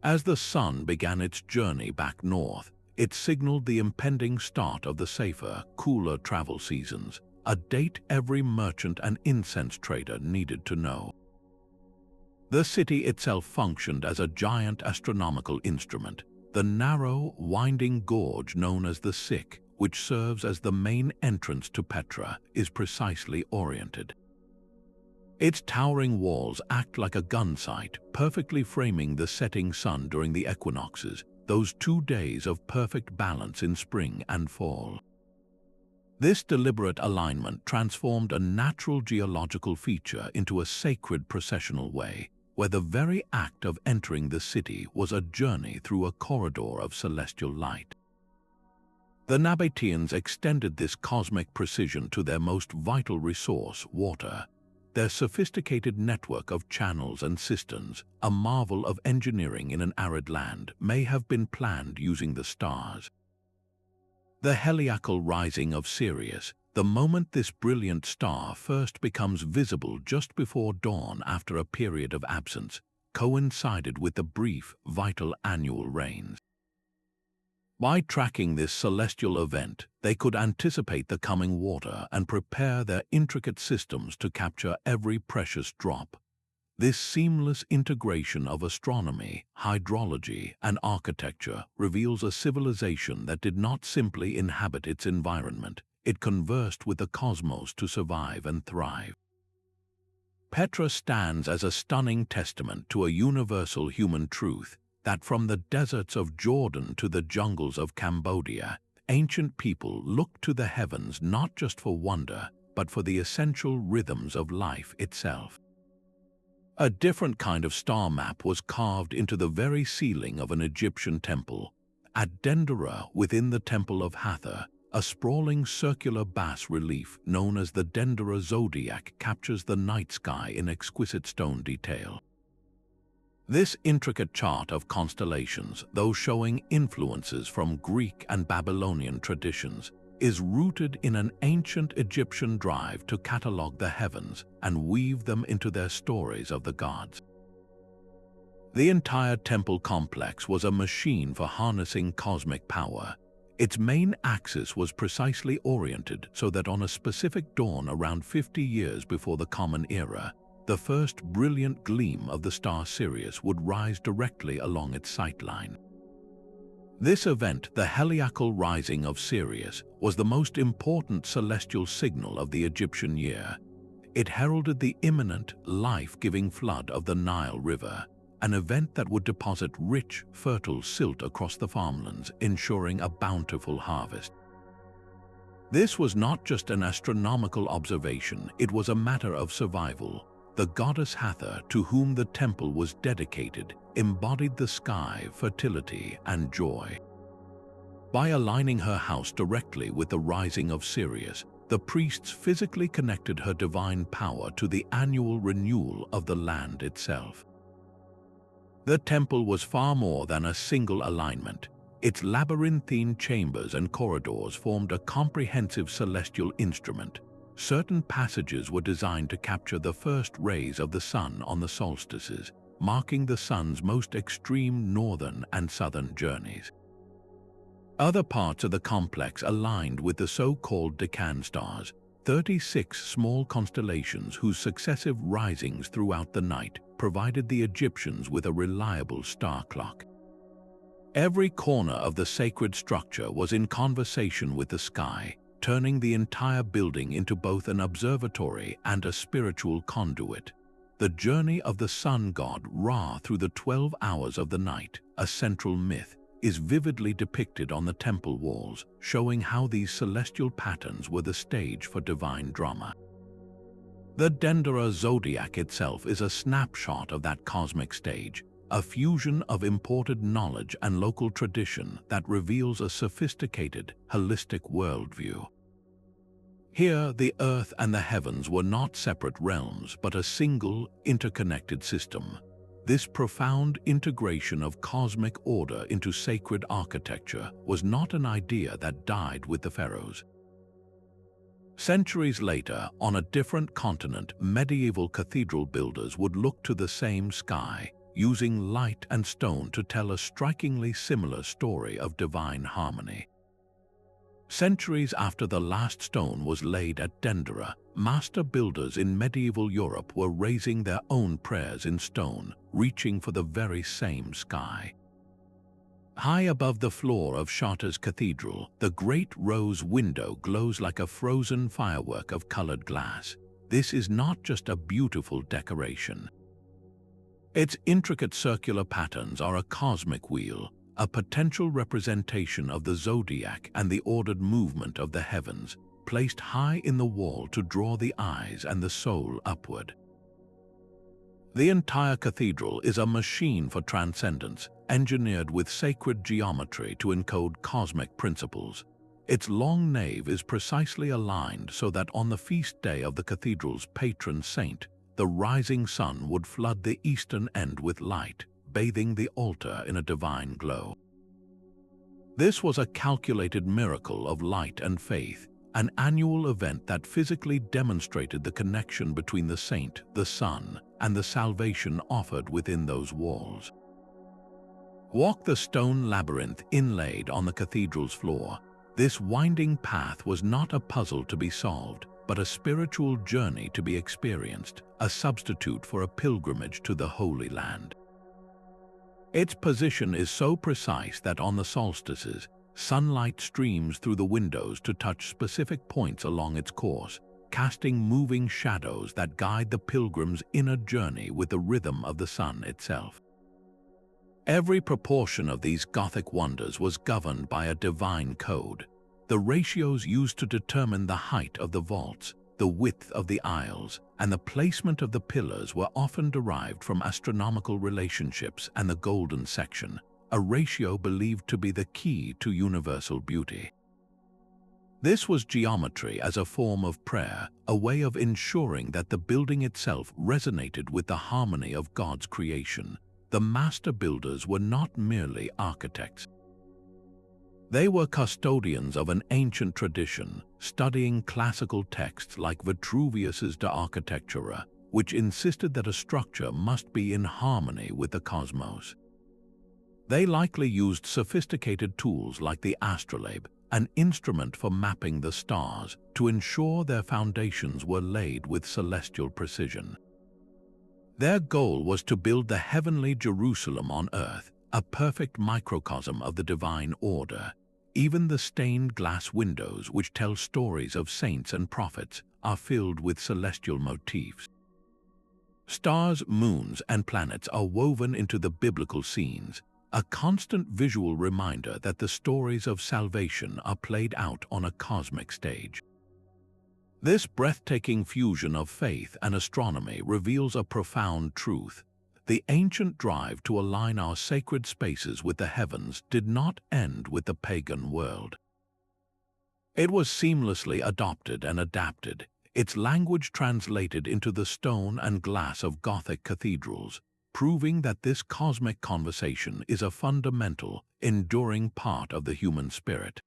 As the sun began its journey back north, it signaled the impending start of the safer, cooler travel seasons, a date every merchant and incense trader needed to know. The city itself functioned as a giant astronomical instrument. The narrow, winding gorge known as the Sick, which serves as the main entrance to Petra, is precisely oriented. Its towering walls act like a gun sight, perfectly framing the setting sun during the equinoxes, those 2 days of perfect balance in spring and fall. This deliberate alignment transformed a natural geological feature into a sacred processional way, where the very act of entering the city was a journey through a corridor of celestial light. The Nabateans extended this cosmic precision to their most vital resource, water. Their sophisticated network of channels and cisterns, a marvel of engineering in an arid land, may have been planned using the stars. The heliacal rising of Sirius, the moment this brilliant star first becomes visible just before dawn after a period of absence, coincided with the brief, vital annual rains. By tracking this celestial event, they could anticipate the coming water and prepare their intricate systems to capture every precious drop. This seamless integration of astronomy, hydrology, and architecture reveals a civilization that did not simply inhabit its environment, it conversed with the cosmos to survive and thrive. Petra stands as a stunning testament to a universal human truth, that from the deserts of Jordan to the jungles of Cambodia, ancient people looked to the heavens not just for wonder, but for the essential rhythms of life itself. A different kind of star map was carved into the very ceiling of an Egyptian temple. At Dendera, within the Temple of Hathor, a sprawling circular bas-relief known as the Dendera Zodiac captures the night sky in exquisite stone detail. This intricate chart of constellations, though showing influences from Greek and Babylonian traditions, is rooted in an ancient Egyptian drive to catalog the heavens and weave them into their stories of the gods. The entire temple complex was a machine for harnessing cosmic power. Its main axis was precisely oriented so that on a specific dawn around 50 years before the Common Era, the first brilliant gleam of the star Sirius would rise directly along its sightline. This event, the heliacal rising of Sirius, was the most important celestial signal of the Egyptian year. It heralded the imminent, life-giving flood of the Nile River, an event that would deposit rich, fertile silt across the farmlands, ensuring a bountiful harvest. This was not just an astronomical observation, it was a matter of survival. The goddess Hathor, to whom the temple was dedicated, embodied the sky, fertility, and joy. By aligning her house directly with the rising of Sirius, The priests physically connected her divine power to the annual renewal of the land itself. The temple was far more than a single alignment. Its labyrinthine chambers and corridors formed a comprehensive celestial instrument. Certain passages were designed to capture the first rays of the sun on the solstices, marking the sun's most extreme northern and southern journeys. Other parts of the complex aligned with the so-called Decan stars, 36 small constellations whose successive risings throughout the night provided the Egyptians with a reliable star clock. Every corner of the sacred structure was in conversation with the sky, turning the entire building into both an observatory and a spiritual conduit. The journey of the sun god Ra through the 12 hours of the night, a central myth, is vividly depicted on the temple walls, showing how these celestial patterns were the stage for divine drama. The Dendera zodiac itself is a snapshot of that cosmic stage, a fusion of imported knowledge and local tradition that reveals a sophisticated, holistic worldview. Here, the earth and the heavens were not separate realms, but a single, interconnected system. This profound integration of cosmic order into sacred architecture was not an idea that died with the pharaohs. Centuries later, on a different continent, medieval cathedral builders would look to the same sky, using light and stone to tell a strikingly similar story of divine harmony. Centuries after the last stone was laid at Dendera, master builders in medieval Europe were raising their own prayers in stone, reaching for the very same sky. High above the floor of Chartres Cathedral, the great rose window glows like a frozen firework of colored glass. This is not just a beautiful decoration. Its intricate circular patterns are a cosmic wheel, a potential representation of the zodiac and the ordered movement of the heavens, placed high in the wall to draw the eyes and the soul upward. The entire cathedral is a machine for transcendence, engineered with sacred geometry to encode cosmic principles. Its long nave is precisely aligned so that on the feast day of the cathedral's patron saint, the rising sun would flood the eastern end with light, bathing the altar in a divine glow. This was a calculated miracle of light and faith, an annual event that physically demonstrated the connection between the saint, the sun, and the salvation offered within those walls. Walk the stone labyrinth inlaid on the cathedral's floor. This winding path was not a puzzle to be solved, but a spiritual journey to be experienced, a substitute for a pilgrimage to the Holy Land. Its position is so precise that on the solstices, sunlight streams through the windows to touch specific points along its course, casting moving shadows that guide the pilgrim's inner journey with the rhythm of the sun itself. Every proportion of these Gothic wonders was governed by a divine code. The ratios used to determine the height of the vaults, the width of the aisles, and the placement of the pillars were often derived from astronomical relationships and the golden section, a ratio believed to be the key to universal beauty. This was geometry as a form of prayer, a way of ensuring that the building itself resonated with the harmony of God's creation. The master builders were not merely architects. They were custodians of an ancient tradition, studying classical texts like Vitruvius's De Architectura, which insisted that a structure must be in harmony with the cosmos. They likely used sophisticated tools like the astrolabe, an instrument for mapping the stars, to ensure their foundations were laid with celestial precision. Their goal was to build the heavenly Jerusalem on earth, a perfect microcosm of the divine order. Even the stained glass windows, which tell stories of saints and prophets, are filled with celestial motifs. Stars, moons, and planets are woven into the biblical scenes, a constant visual reminder that the stories of salvation are played out on a cosmic stage. This breathtaking fusion of faith and astronomy reveals a profound truth. The ancient drive to align our sacred spaces with the heavens did not end with the pagan world. It was seamlessly adopted and adapted, its language translated into the stone and glass of Gothic cathedrals, proving that this cosmic conversation is a fundamental, enduring part of the human spirit.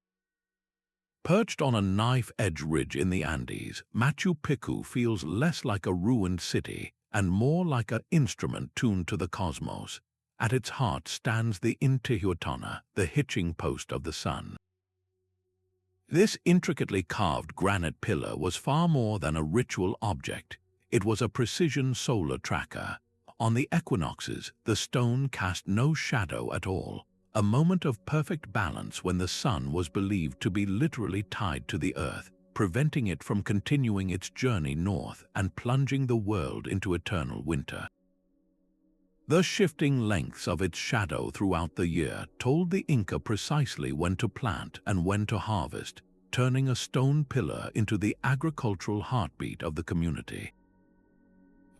Perched on a knife-edge ridge in the Andes, Machu Picchu feels less like a ruined city and more like an instrument tuned to the cosmos. At its heart stands the Teotihuacan, the hitching post of the sun. This intricately carved granite pillar was far more than a ritual object. It was a precision solar tracker. On the equinoxes, the stone cast no shadow at all, a moment of perfect balance when the sun was believed to be literally tied to the earth, preventing it from continuing its journey north and plunging the world into eternal winter. The shifting lengths of its shadow throughout the year told the Inca precisely when to plant and when to harvest, turning a stone pillar into the agricultural heartbeat of the community.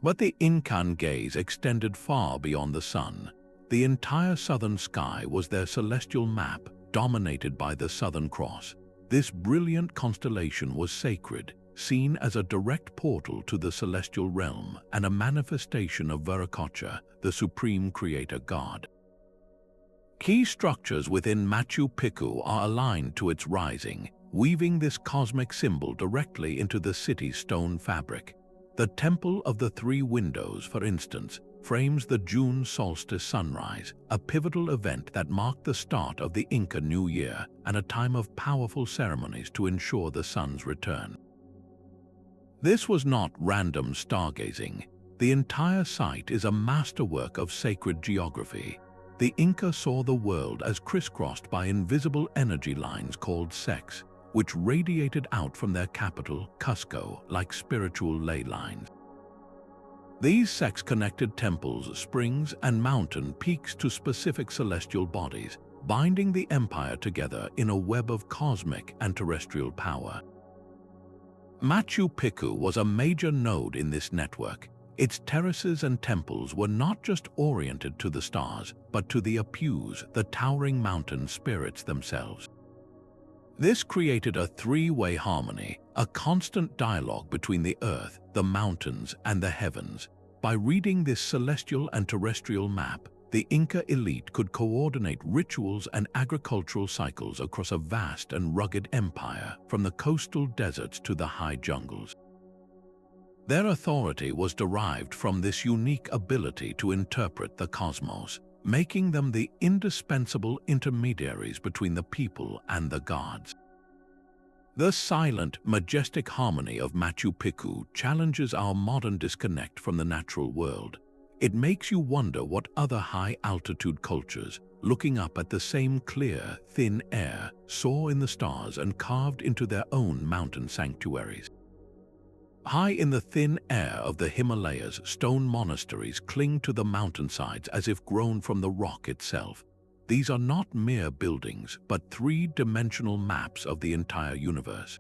But the Incan gaze extended far beyond the sun. The entire southern sky was their celestial map, dominated by the Southern Cross. This brilliant constellation was sacred, seen as a direct portal to the celestial realm and a manifestation of Viracocha, the supreme creator god. Key structures within Machu Picchu are aligned to its rising, weaving this cosmic symbol directly into the city's stone fabric. The Temple of the Three Windows, for instance, frames the June solstice sunrise, a pivotal event that marked the start of the Inca New Year and a time of powerful ceremonies to ensure the sun's return. This was not random stargazing. The entire site is a masterwork of sacred geography. The Inca saw the world as crisscrossed by invisible energy lines called sex, which radiated out from their capital, Cusco, like spiritual ley lines. These sex-connected temples, springs, and mountain peaks to specific celestial bodies, binding the empire together in a web of cosmic and terrestrial power. Machu Picchu was a major node in this network. Its terraces and temples were not just oriented to the stars, but to the Apus, the towering mountain spirits themselves. This created a three-way harmony, a constant dialogue between the earth, the mountains, and the heavens. By reading this celestial and terrestrial map, the Inca elite could coordinate rituals and agricultural cycles across a vast and rugged empire, from the coastal deserts to the high jungles. Their authority was derived from this unique ability to interpret the cosmos, making them the indispensable intermediaries between the people and the gods. The silent, majestic harmony of Machu Picchu challenges our modern disconnect from the natural world. It makes you wonder what other high-altitude cultures, looking up at the same clear, thin air, saw in the stars and carved into their own mountain sanctuaries. High in the thin air of the Himalayas, stone monasteries cling to the mountainsides as if grown from the rock itself. These are not mere buildings, but three-dimensional maps of the entire universe.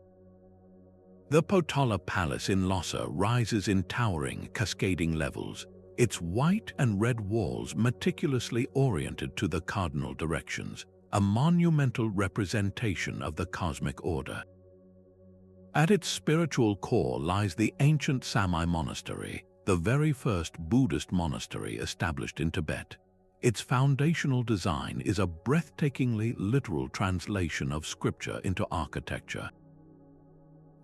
The Potala Palace in Lhasa rises in towering, cascading levels, its white and red walls meticulously oriented to the cardinal directions, a monumental representation of the cosmic order. At its spiritual core lies the ancient Samye Monastery, the very first Buddhist monastery established in Tibet. Its foundational design is a breathtakingly literal translation of scripture into architecture.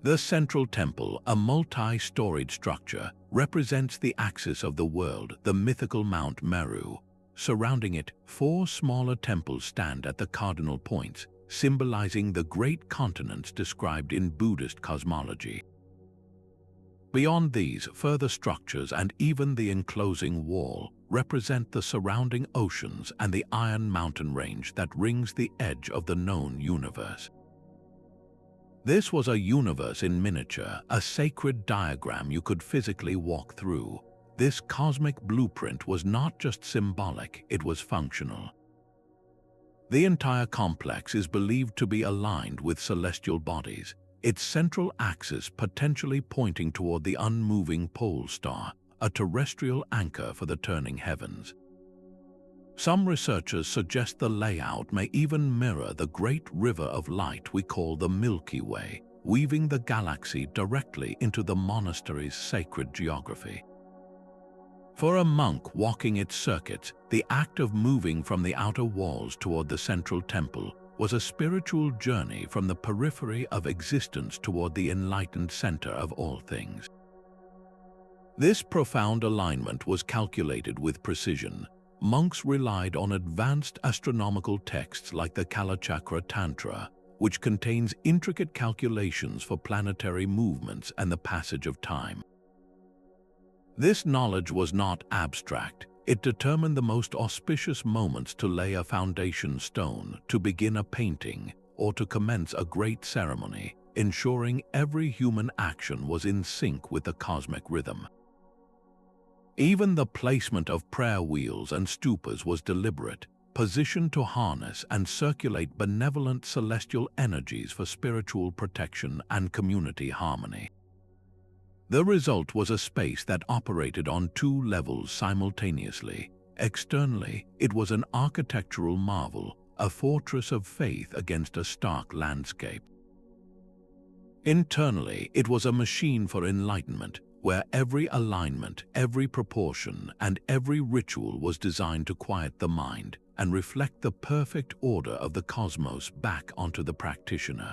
The central temple, a multi-storied structure, represents the axis of the world, the mythical Mount Meru. Surrounding it, four smaller temples stand at the cardinal points, symbolizing the great continents described in Buddhist cosmology. Beyond these, further structures and even the enclosing wall represent the surrounding oceans and the Iron Mountain range that rings the edge of the known universe. This was a universe in miniature, a sacred diagram you could physically walk through. This cosmic blueprint was not just symbolic, it was functional. The entire complex is believed to be aligned with celestial bodies, its central axis potentially pointing toward the unmoving pole star, a terrestrial anchor for the turning heavens. Some researchers suggest the layout may even mirror the great river of light we call the Milky Way, weaving the galaxy directly into the monastery's sacred geography. For a monk walking its circuits, the act of moving from the outer walls toward the central temple was a spiritual journey from the periphery of existence toward the enlightened center of all things. This profound alignment was calculated with precision. Monks relied on advanced astronomical texts like the Kalachakra Tantra, which contains intricate calculations for planetary movements and the passage of time. This knowledge was not abstract. It determined the most auspicious moments to lay a foundation stone, to begin a painting, or to commence a great ceremony, ensuring every human action was in sync with the cosmic rhythm. Even the placement of prayer wheels and stupas was deliberate, positioned to harness and circulate benevolent celestial energies for spiritual protection and community harmony. The result was a space that operated on two levels simultaneously. Externally, it was an architectural marvel, a fortress of faith against a stark landscape. Internally, it was a machine for enlightenment, where every alignment, every proportion, and every ritual was designed to quiet the mind and reflect the perfect order of the cosmos back onto the practitioner.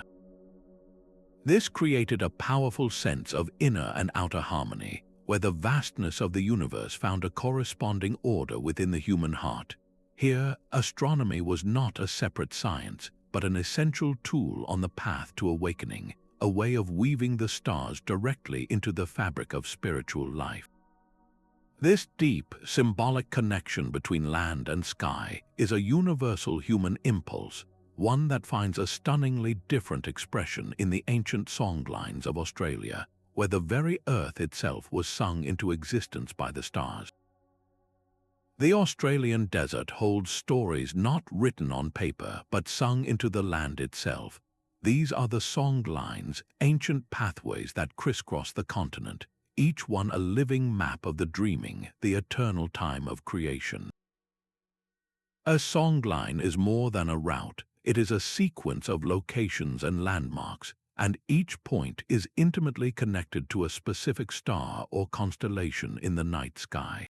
This created a powerful sense of inner and outer harmony, where the vastness of the universe found a corresponding order within the human heart. Here, astronomy was not a separate science, but an essential tool on the path to awakening, a way of weaving the stars directly into the fabric of spiritual life. This deep, symbolic connection between land and sky is a universal human impulse, one that finds a stunningly different expression in the ancient songlines of Australia, where the very earth itself was sung into existence by the stars. The Australian desert holds stories not written on paper but sung into the land itself. These are the songlines, ancient pathways that crisscross the continent, each one a living map of the dreaming, the eternal time of creation. A songline is more than a route. It is a sequence of locations and landmarks, and each point is intimately connected to a specific star or constellation in the night sky.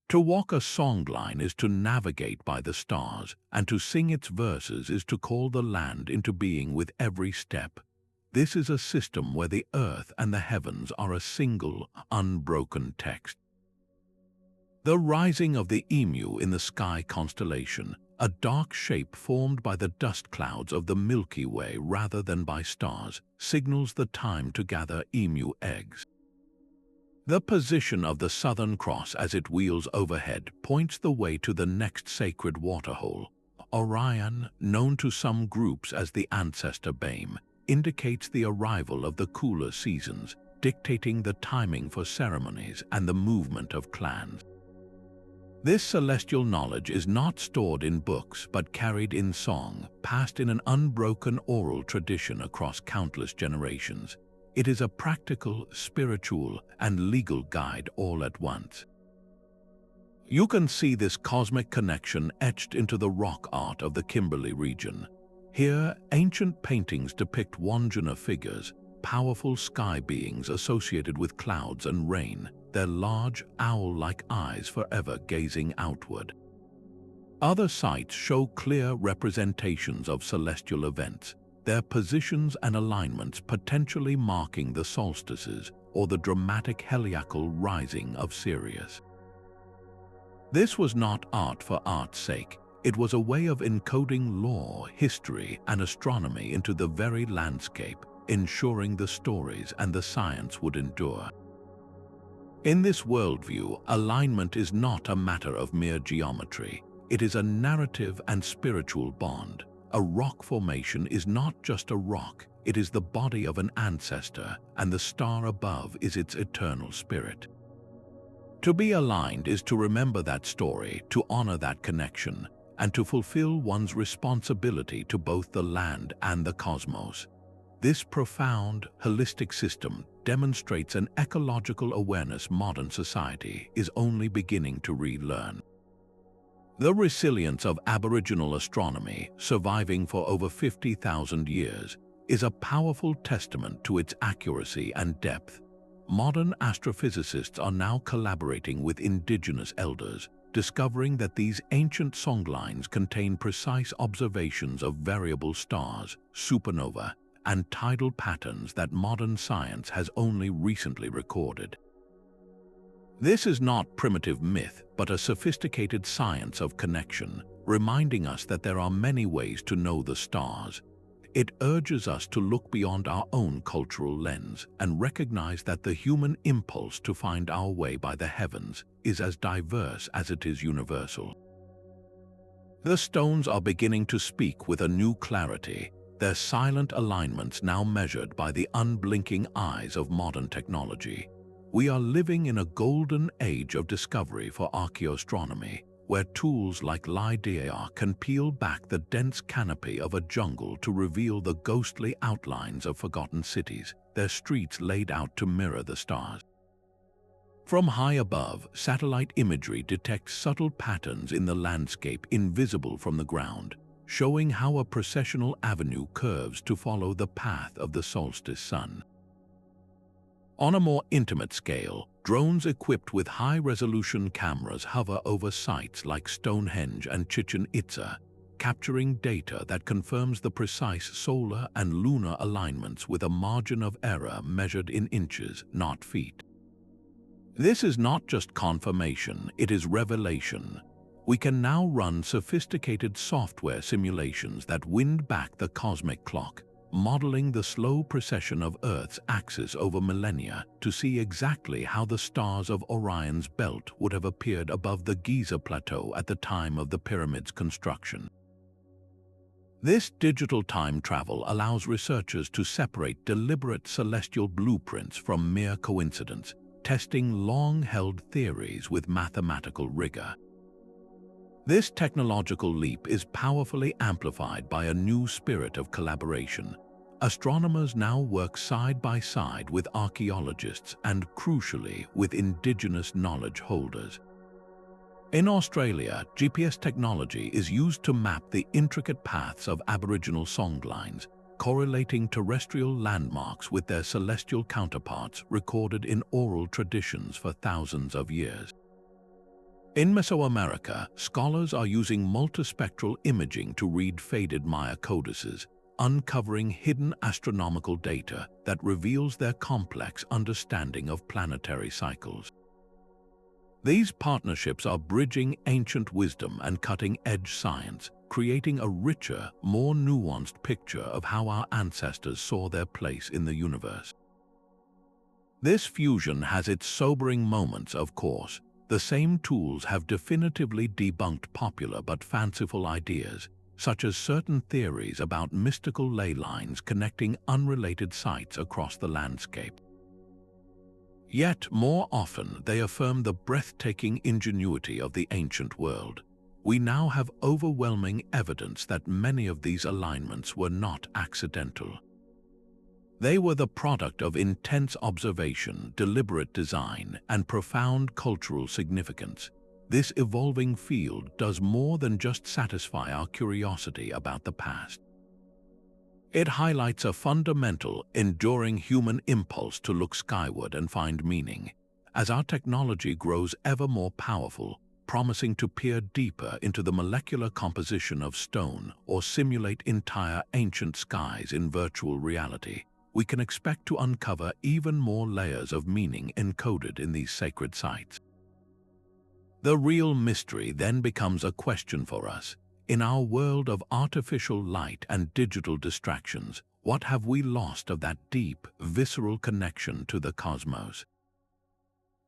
To walk a songline is to navigate by the stars, and to sing its verses is to call the land into being with every step. This is a system where the earth and the heavens are a single, unbroken text. The rising of the Emu in the sky constellation, a dark shape formed by the dust clouds of the Milky Way rather than by stars, signals the time to gather emu eggs. The position of the Southern Cross as it wheels overhead points the way to the next sacred waterhole. Orion, known to some groups as the ancestor Bame, indicates the arrival of the cooler seasons, dictating the timing for ceremonies and the movement of clans. This celestial knowledge is not stored in books but carried in song, passed in an unbroken oral tradition across countless generations. It is a practical, spiritual, and legal guide all at once. You can see this cosmic connection etched into the rock art of the Kimberley region. Here, ancient paintings depict Wandjina figures, powerful sky beings associated with clouds and rain, their large, owl-like eyes forever gazing outward. Other sites show clear representations of celestial events, their positions and alignments potentially marking the solstices or the dramatic heliacal rising of Sirius. This was not art for art's sake. It was a way of encoding lore, history, and astronomy into the very landscape, ensuring the stories and the science would endure. In this worldview, alignment is not a matter of mere geometry. It is a narrative and spiritual bond. A rock formation is not just a rock, it is the body of an ancestor, and the star above is its eternal spirit. To be aligned is to remember that story, to honor that connection, and to fulfill one's responsibility to both the land and the cosmos. This profound, holistic system demonstrates an ecological awareness modern society is only beginning to relearn. The resilience of Aboriginal astronomy, surviving for over 50,000 years, is a powerful testament to its accuracy and depth. Modern astrophysicists are now collaborating with indigenous elders, discovering that these ancient songlines contain precise observations of variable stars, supernova, and tidal patterns that modern science has only recently recorded. This is not primitive myth, but a sophisticated science of connection, reminding us that there are many ways to know the stars. It urges us to look beyond our own cultural lens and recognize that the human impulse to find our way by the heavens is as diverse as it is universal. The stones are beginning to speak with a new clarity, their silent alignments now measured by the unblinking eyes of modern technology. We are living in a golden age of discovery for archaeoastronomy, where tools like LiDAR can peel back the dense canopy of a jungle to reveal the ghostly outlines of forgotten cities, their streets laid out to mirror the stars. From high above, satellite imagery detects subtle patterns in the landscape invisible from the ground, showing how a processional avenue curves to follow the path of the solstice sun. On a more intimate scale, drones equipped with high-resolution cameras hover over sites like Stonehenge and Chichen Itza, capturing data that confirms the precise solar and lunar alignments with a margin of error measured in inches, not feet. This is not just confirmation, it is revelation. We can now run sophisticated software simulations that wind back the cosmic clock, modeling the slow precession of Earth's axis over millennia to see exactly how the stars of Orion's belt would have appeared above the Giza plateau at the time of the pyramid's construction. This digital time travel allows researchers to separate deliberate celestial blueprints from mere coincidence, testing long-held theories with mathematical rigor. This technological leap is powerfully amplified by a new spirit of collaboration. Astronomers now work side by side with archaeologists and, crucially, with indigenous knowledge holders. In Australia, GPS technology is used to map the intricate paths of Aboriginal songlines, correlating terrestrial landmarks with their celestial counterparts recorded in oral traditions for thousands of years. In Mesoamerica, scholars are using multispectral imaging to read faded Maya codices, uncovering hidden astronomical data that reveals their complex understanding of planetary cycles. These partnerships are bridging ancient wisdom and cutting-edge science, creating a richer, more nuanced picture of how our ancestors saw their place in the universe. This fusion has its sobering moments, of course. The same tools have definitively debunked popular but fanciful ideas, such as certain theories about mystical ley lines connecting unrelated sites across the landscape. Yet, more often, they affirm the breathtaking ingenuity of the ancient world. We now have overwhelming evidence that many of these alignments were not accidental. They were the product of intense observation, deliberate design, and profound cultural significance. This evolving field does more than just satisfy our curiosity about the past. It highlights a fundamental, enduring human impulse to look skyward and find meaning. As our technology grows ever more powerful, promising to peer deeper into the molecular composition of stone or simulate entire ancient skies in virtual reality, we can expect to uncover even more layers of meaning encoded in these sacred sites. The real mystery then becomes a question for us. In our world of artificial light and digital distractions, what have we lost of that deep, visceral connection to the cosmos?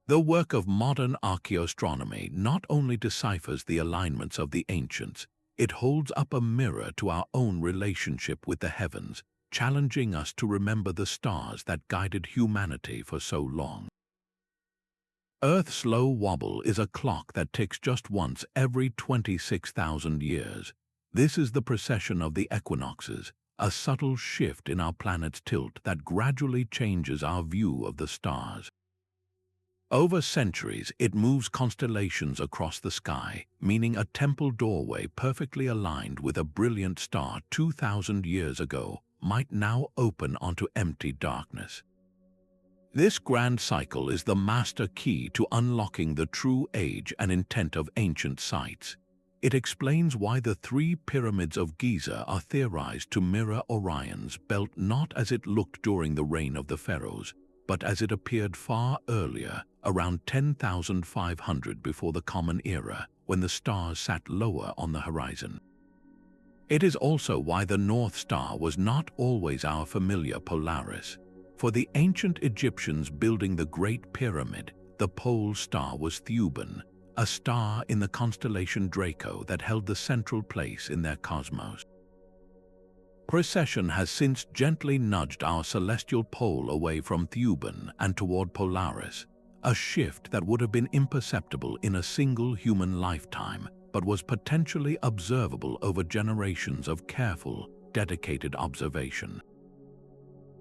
The work of modern archaeoastronomy not only deciphers the alignments of the ancients, it holds up a mirror to our own relationship with the heavens, challenging us to remember the stars that guided humanity for so long. Earth's slow wobble is a clock that ticks just once every 26,000 years. This is the precession of the equinoxes, a subtle shift in our planet's tilt that gradually changes our view of the stars. Over centuries, it moves constellations across the sky, meaning a temple doorway perfectly aligned with a brilliant star 2,000 years ago might now open onto empty darkness. This grand cycle is the master key to unlocking the true age and intent of ancient sites. It explains why the three pyramids of Giza are theorized to mirror Orion's belt not as it looked during the reign of the pharaohs, but as it appeared far earlier, around 10,500 before the Common Era, when the stars sat lower on the horizon. It is also why the North Star was not always our familiar Polaris. For the ancient Egyptians building the Great Pyramid, the pole star was Theban, a star in the constellation Draco that held the central place in their cosmos. Precession has since gently nudged our celestial pole away from Theban and toward Polaris, a shift that would have been imperceptible in a single human lifetime, but was potentially observable over generations of careful, dedicated observation.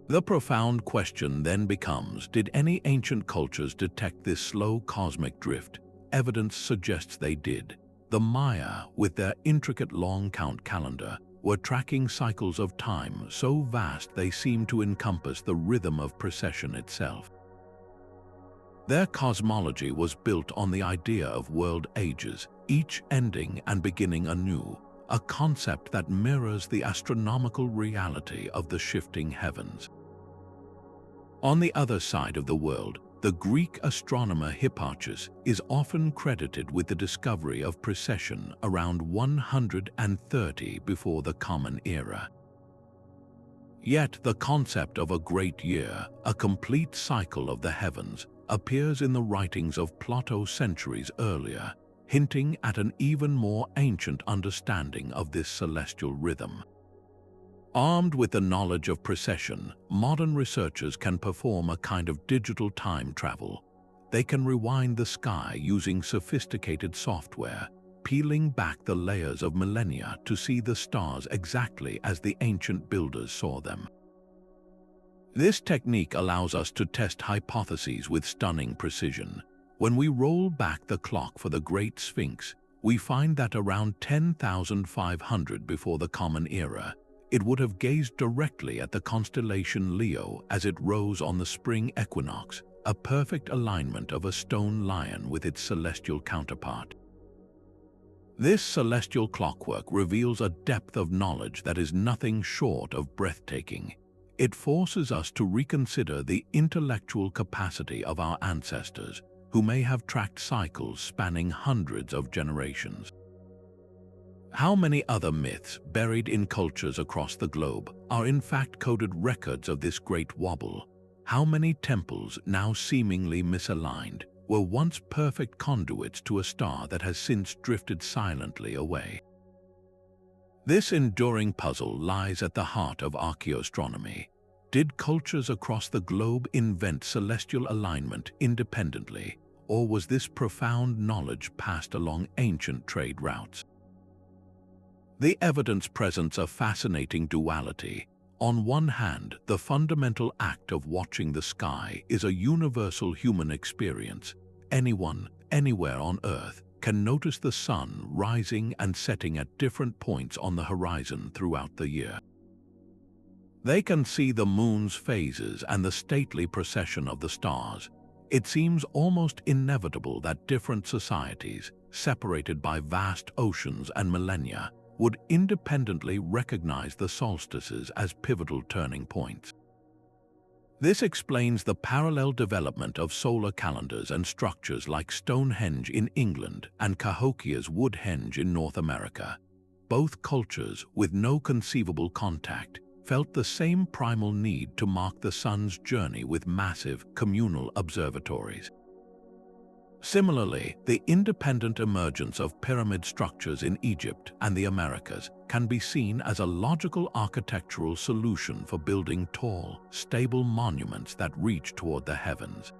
The profound question then becomes, did any ancient cultures detect this slow cosmic drift? Evidence suggests they did. The Maya, with their intricate long count calendar, were tracking cycles of time so vast they seemed to encompass the rhythm of precession itself. Their cosmology was built on the idea of world ages, each ending and beginning anew, a concept that mirrors the astronomical reality of the shifting heavens. On the other side of the world, the Greek astronomer Hipparchus is often credited with the discovery of precession around 130 before the Common Era. Yet the concept of a great year, a complete cycle of the heavens, appears in the writings of Plato centuries earlier, hinting at an even more ancient understanding of this celestial rhythm. Armed with the knowledge of precession, modern researchers can perform a kind of digital time travel. They can rewind the sky using sophisticated software, peeling back the layers of millennia to see the stars exactly as the ancient builders saw them. This technique allows us to test hypotheses with stunning precision. When we roll back the clock for the Great Sphinx, we find that around 10,500 before the Common Era, it would have gazed directly at the constellation Leo as it rose on the spring equinox, a perfect alignment of a stone lion with its celestial counterpart. This celestial clockwork reveals a depth of knowledge that is nothing short of breathtaking. It forces us to reconsider the intellectual capacity of our ancestors, who may have tracked cycles spanning hundreds of generations. How many other myths buried in cultures across the globe are in fact coded records of this great wobble? How many temples, now seemingly misaligned, were once perfect conduits to a star that has since drifted silently away? This enduring puzzle lies at the heart of archaeoastronomy. Did cultures across the globe invent celestial alignment independently, or was this profound knowledge passed along ancient trade routes? The evidence presents a fascinating duality. On one hand, the fundamental act of watching the sky is a universal human experience. Anyone, anywhere on Earth, can notice the sun rising and setting at different points on the horizon throughout the year. They can see the moon's phases and the stately procession of the stars. It seems almost inevitable that different societies, separated by vast oceans and millennia, would independently recognize the solstices as pivotal turning points. This explains the parallel development of solar calendars and structures like Stonehenge in England and Cahokia's Woodhenge in North America. Both cultures, with no conceivable contact, felt the same primal need to mark the sun's journey with massive, communal observatories. Similarly, the independent emergence of pyramid structures in Egypt and the Americas can be seen as a logical architectural solution for building tall, stable monuments that reach toward the heavens.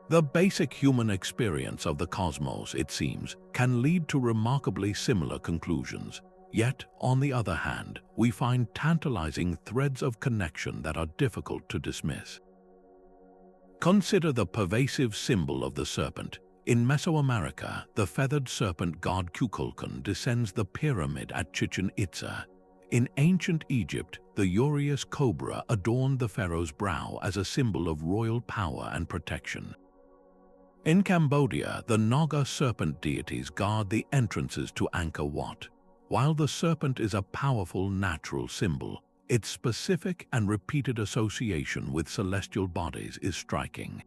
The basic human experience of the cosmos, it seems, can lead to remarkably similar conclusions. Yet, on the other hand, we find tantalizing threads of connection that are difficult to dismiss. Consider the pervasive symbol of the serpent. In Mesoamerica, the feathered serpent god Kukulkan descends the pyramid at Chichen Itza. In ancient Egypt, the urious cobra adorned the pharaoh's brow as a symbol of royal power and protection. In Cambodia, the Naga serpent deities guard the entrances to Angkor Wat. While the serpent is a powerful natural symbol, its specific and repeated association with celestial bodies is striking.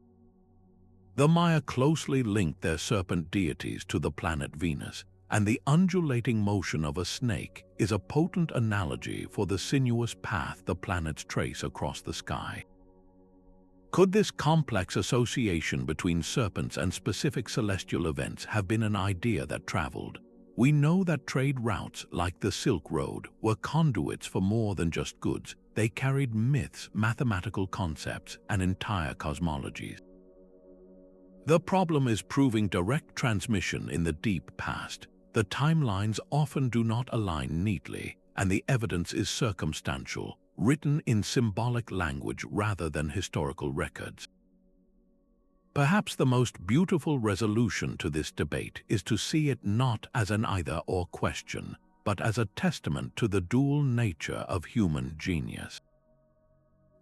The Maya closely linked their serpent deities to the planet Venus, and the undulating motion of a snake is a potent analogy for the sinuous path the planets trace across the sky. Could this complex association between serpents and specific celestial events have been an idea that traveled? We know that trade routes like the Silk Road were conduits for more than just goods. They carried myths, mathematical concepts, and entire cosmologies. The problem is proving direct transmission in the deep past. The timelines often do not align neatly, and the evidence is circumstantial, written in symbolic language rather than historical records. Perhaps the most beautiful resolution to this debate is to see it not as an either-or question, but as a testament to the dual nature of human genius.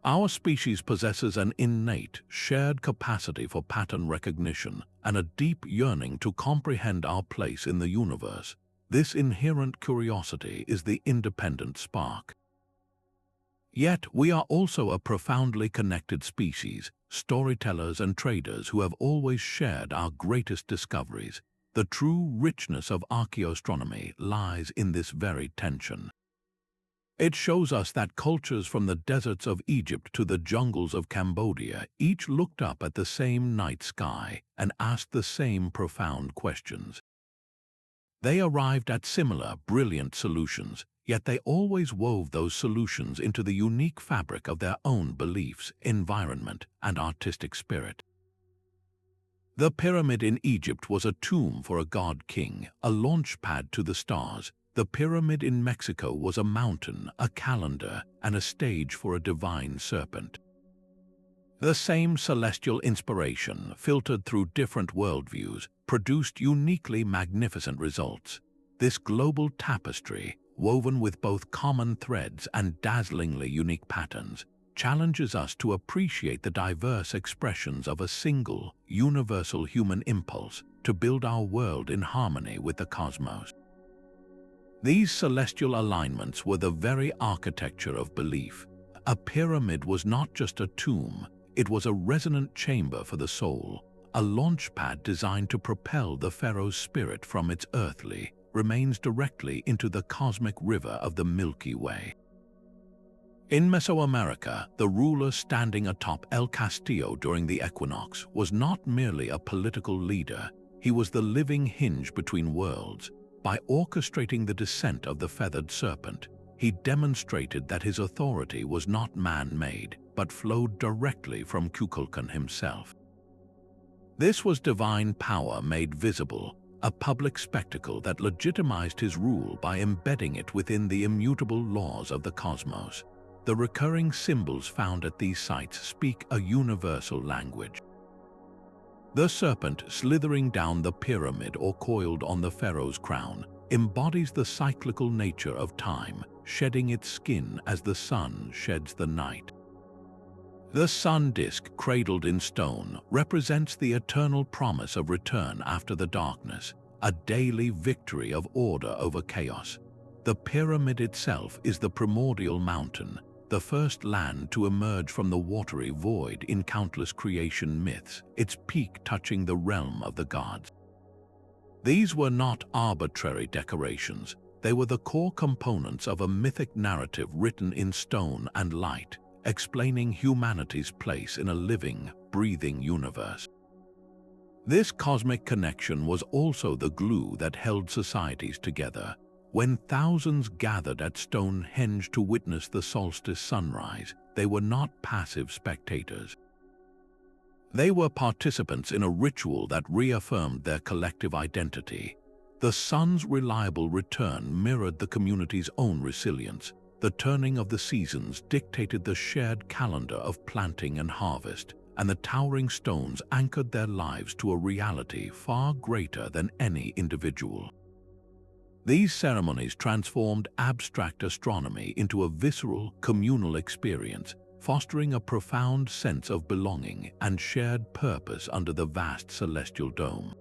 Our species possesses an innate, shared capacity for pattern recognition and a deep yearning to comprehend our place in the universe. This inherent curiosity is the independent spark. Yet we are also a profoundly connected species, storytellers and traders who have always shared our greatest discoveries. The true richness of archaeoastronomy lies in this very tension. It shows us that cultures from the deserts of Egypt to the jungles of Cambodia each looked up at the same night sky and asked the same profound questions. They arrived at similar, brilliant solutions, yet they always wove those solutions into the unique fabric of their own beliefs, environment, and artistic spirit. The pyramid in Egypt was a tomb for a god-king, a launchpad to the stars. The pyramid in Mexico was a mountain, a calendar, and a stage for a divine serpent. The same celestial inspiration, filtered through different worldviews, produced uniquely magnificent results. This global tapestry, woven with both common threads and dazzlingly unique patterns, challenges us to appreciate the diverse expressions of a single, universal human impulse to build our world in harmony with the cosmos. These celestial alignments were the very architecture of belief. A pyramid was not just a tomb, it was a resonant chamber for the soul, a launchpad designed to propel the pharaoh's spirit from its earthly remains directly into the cosmic river of the Milky Way. In Mesoamerica, the ruler standing atop El Castillo during the equinox was not merely a political leader, he was the living hinge between worlds. By orchestrating the descent of the feathered serpent, he demonstrated that his authority was not man-made, but flowed directly from Kukulkan himself. This was divine power made visible, a public spectacle that legitimized his rule by embedding it within the immutable laws of the cosmos. The recurring symbols found at these sites speak a universal language. The serpent slithering down the pyramid or coiled on the pharaoh's crown embodies the cyclical nature of time, shedding its skin as the sun sheds the night. The sun disk, cradled in stone, represents the eternal promise of return after the darkness, a daily victory of order over chaos. The pyramid itself is the primordial mountain, the first land to emerge from the watery void in countless creation myths, its peak touching the realm of the gods. These were not arbitrary decorations, they were the core components of a mythic narrative written in stone and light, explaining humanity's place in a living, breathing universe. This cosmic connection was also the glue that held societies together. When thousands gathered at Stonehenge to witness the solstice sunrise, they were not passive spectators. They were participants in a ritual that reaffirmed their collective identity. The sun's reliable return mirrored the community's own resilience. The turning of the seasons dictated the shared calendar of planting and harvest, and the towering stones anchored their lives to a reality far greater than any individual. These ceremonies transformed abstract astronomy into a visceral, communal experience, fostering a profound sense of belonging and shared purpose under the vast celestial dome.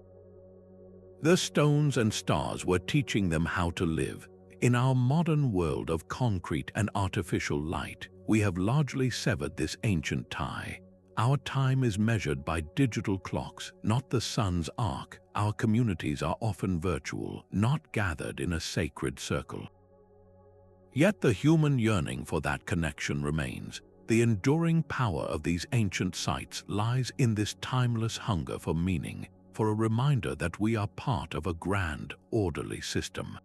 The stones and stars were teaching them how to live. In our modern world of concrete and artificial light, we have largely severed this ancient tie. Our time is measured by digital clocks, not the sun's arc. Our communities are often virtual, not gathered in a sacred circle. Yet the human yearning for that connection remains. The enduring power of these ancient sites lies in this timeless hunger for meaning, for a reminder that we are part of a grand, orderly system.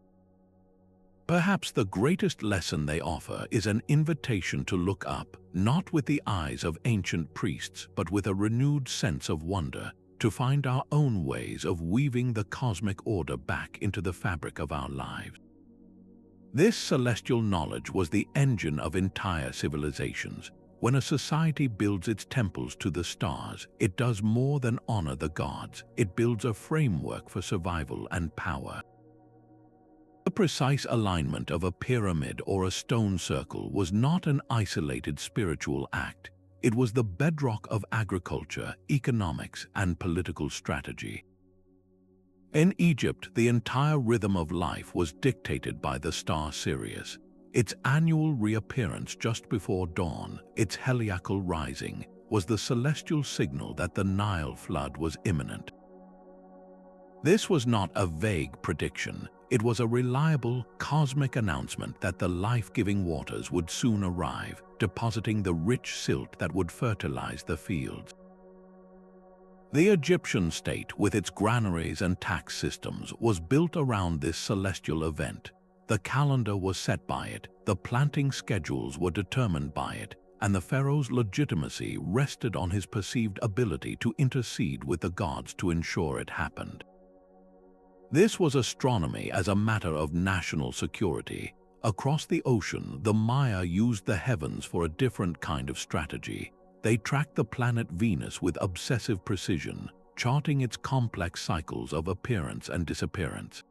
Perhaps the greatest lesson they offer is an invitation to look up, not with the eyes of ancient priests, but with a renewed sense of wonder, to find our own ways of weaving the cosmic order back into the fabric of our lives. This celestial knowledge was the engine of entire civilizations. When a society builds its temples to the stars, it does more than honor the gods. It builds a framework for survival and power. The precise alignment of a pyramid or a stone circle was not an isolated spiritual act. It was the bedrock of agriculture, economics, and political strategy. In Egypt, the entire rhythm of life was dictated by the star Sirius. Its annual reappearance just before dawn, its heliacal rising, was the celestial signal that the Nile flood was imminent. This was not a vague prediction. It was a reliable, cosmic announcement that the life-giving waters would soon arrive, depositing the rich silt that would fertilize the fields. The Egyptian state, with its granaries and tax systems, was built around this celestial event. The calendar was set by it, the planting schedules were determined by it, and the pharaoh's legitimacy rested on his perceived ability to intercede with the gods to ensure it happened. This was astronomy as a matter of national security. Across the ocean, the Maya used the heavens for a different kind of strategy. They tracked the planet Venus with obsessive precision, charting its complex cycles of appearance and disappearance.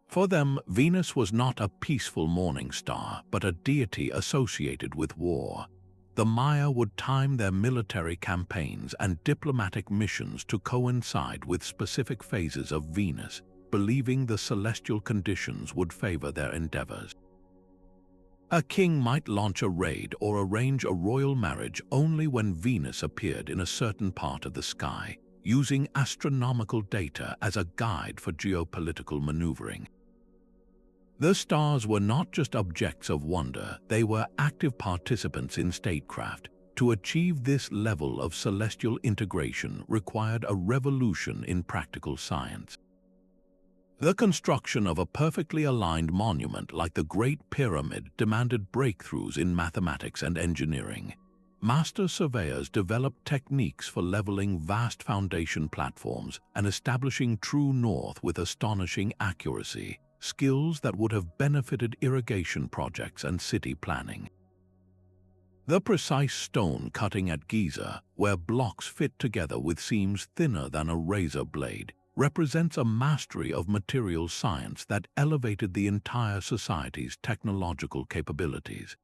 For them, Venus was not a peaceful morning star, but a deity associated with war. The Maya would time their military campaigns and diplomatic missions to coincide with specific phases of Venus, believing the celestial conditions would favor their endeavors. A king might launch a raid or arrange a royal marriage only when Venus appeared in a certain part of the sky, using astronomical data as a guide for geopolitical maneuvering. The stars were not just objects of wonder, they were active participants in statecraft. To achieve this level of celestial integration required a revolution in practical science. The construction of a perfectly aligned monument like the Great Pyramid demanded breakthroughs in mathematics and engineering. Master surveyors developed techniques for leveling vast foundation platforms and establishing true north with astonishing accuracy, skills that would have benefited irrigation projects and city planning. The precise stone cutting at Giza, where blocks fit together with seams thinner than a razor blade, represents a mastery of material science that elevated the entire society's technological capabilities.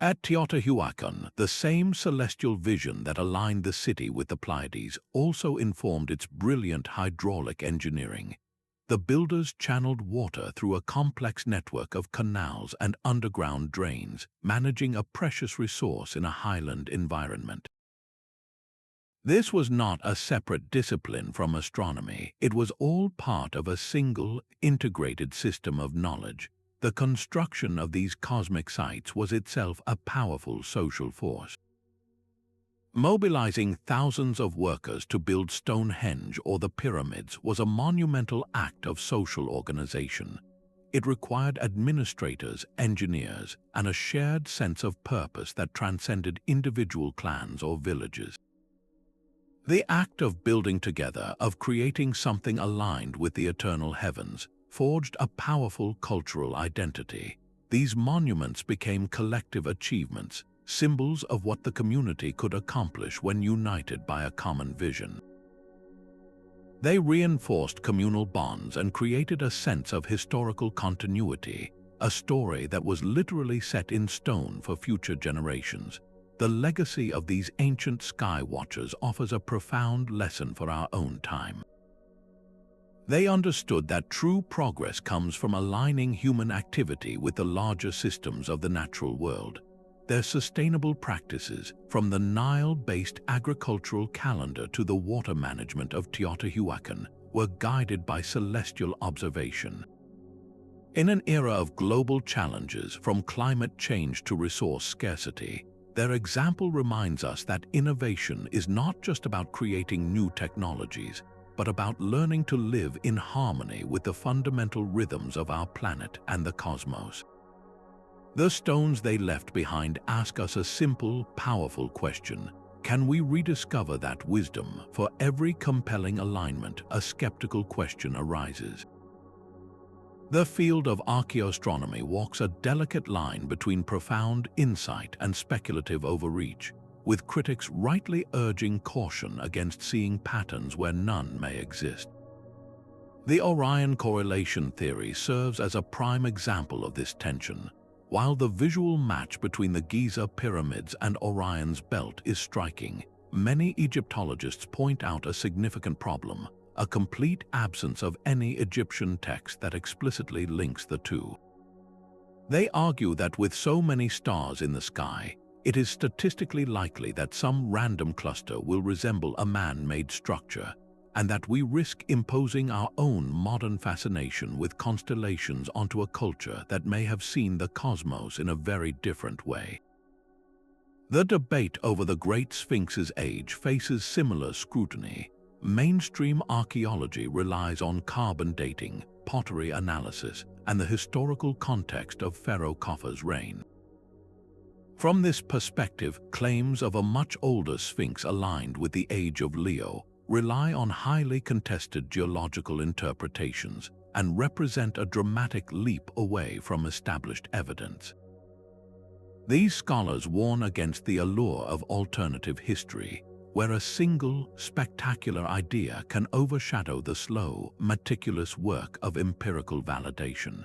At Teotihuacan, the same celestial vision that aligned the city with the Pleiades also informed its brilliant hydraulic engineering. The builders channeled water through a complex network of canals and underground drains, managing a precious resource in a highland environment. This was not a separate discipline from astronomy. It was all part of a single, integrated system of knowledge. The construction of these cosmic sites was itself a powerful social force. Mobilizing thousands of workers to build Stonehenge or the pyramids was a monumental act of social organization. It required administrators, engineers, and a shared sense of purpose that transcended individual clans or villages. The act of building together, of creating something aligned with the eternal heavens, forged a powerful cultural identity. These monuments became collective achievements, symbols of what the community could accomplish when united by a common vision. They reinforced communal bonds and created a sense of historical continuity, a story that was literally set in stone for future generations. The legacy of these ancient sky watchers offers a profound lesson for our own time. They understood that true progress comes from aligning human activity with the larger systems of the natural world. Their sustainable practices, from the Nile-based agricultural calendar to the water management of Teotihuacan, were guided by celestial observation. In an era of global challenges, from climate change to resource scarcity, their example reminds us that innovation is not just about creating new technologies, but about learning to live in harmony with the fundamental rhythms of our planet and the cosmos. The stones they left behind ask us a simple, powerful question. Can we rediscover that wisdom? For every compelling alignment, a skeptical question arises. The field of archaeoastronomy walks a delicate line between profound insight and speculative overreach, with critics rightly urging caution against seeing patterns where none may exist. The Orion correlation theory serves as a prime example of this tension. While the visual match between the Giza pyramids and Orion's belt is striking, many Egyptologists point out a significant problem: a complete absence of any Egyptian text that explicitly links the two. They argue that with so many stars in the sky, it is statistically likely that some random cluster will resemble a man-made structure, and that we risk imposing our own modern fascination with constellations onto a culture that may have seen the cosmos in a very different way. The debate over the Great Sphinx's age faces similar scrutiny. Mainstream archaeology relies on carbon dating, pottery analysis, and the historical context of Pharaoh Khufu's reign. From this perspective, claims of a much older Sphinx aligned with the age of Leo rely on highly contested geological interpretations and represent a dramatic leap away from established evidence. These scholars warn against the allure of alternative history, where a single, spectacular idea can overshadow the slow, meticulous work of empirical validation.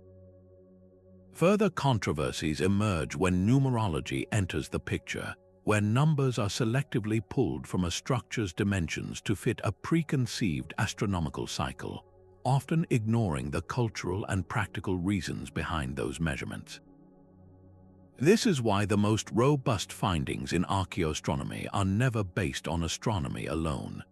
Further controversies emerge when numerology enters the picture, where numbers are selectively pulled from a structure's dimensions to fit a preconceived astronomical cycle, often ignoring the cultural and practical reasons behind those measurements. This is why the most robust findings in archaeoastronomy are never based on astronomy alone.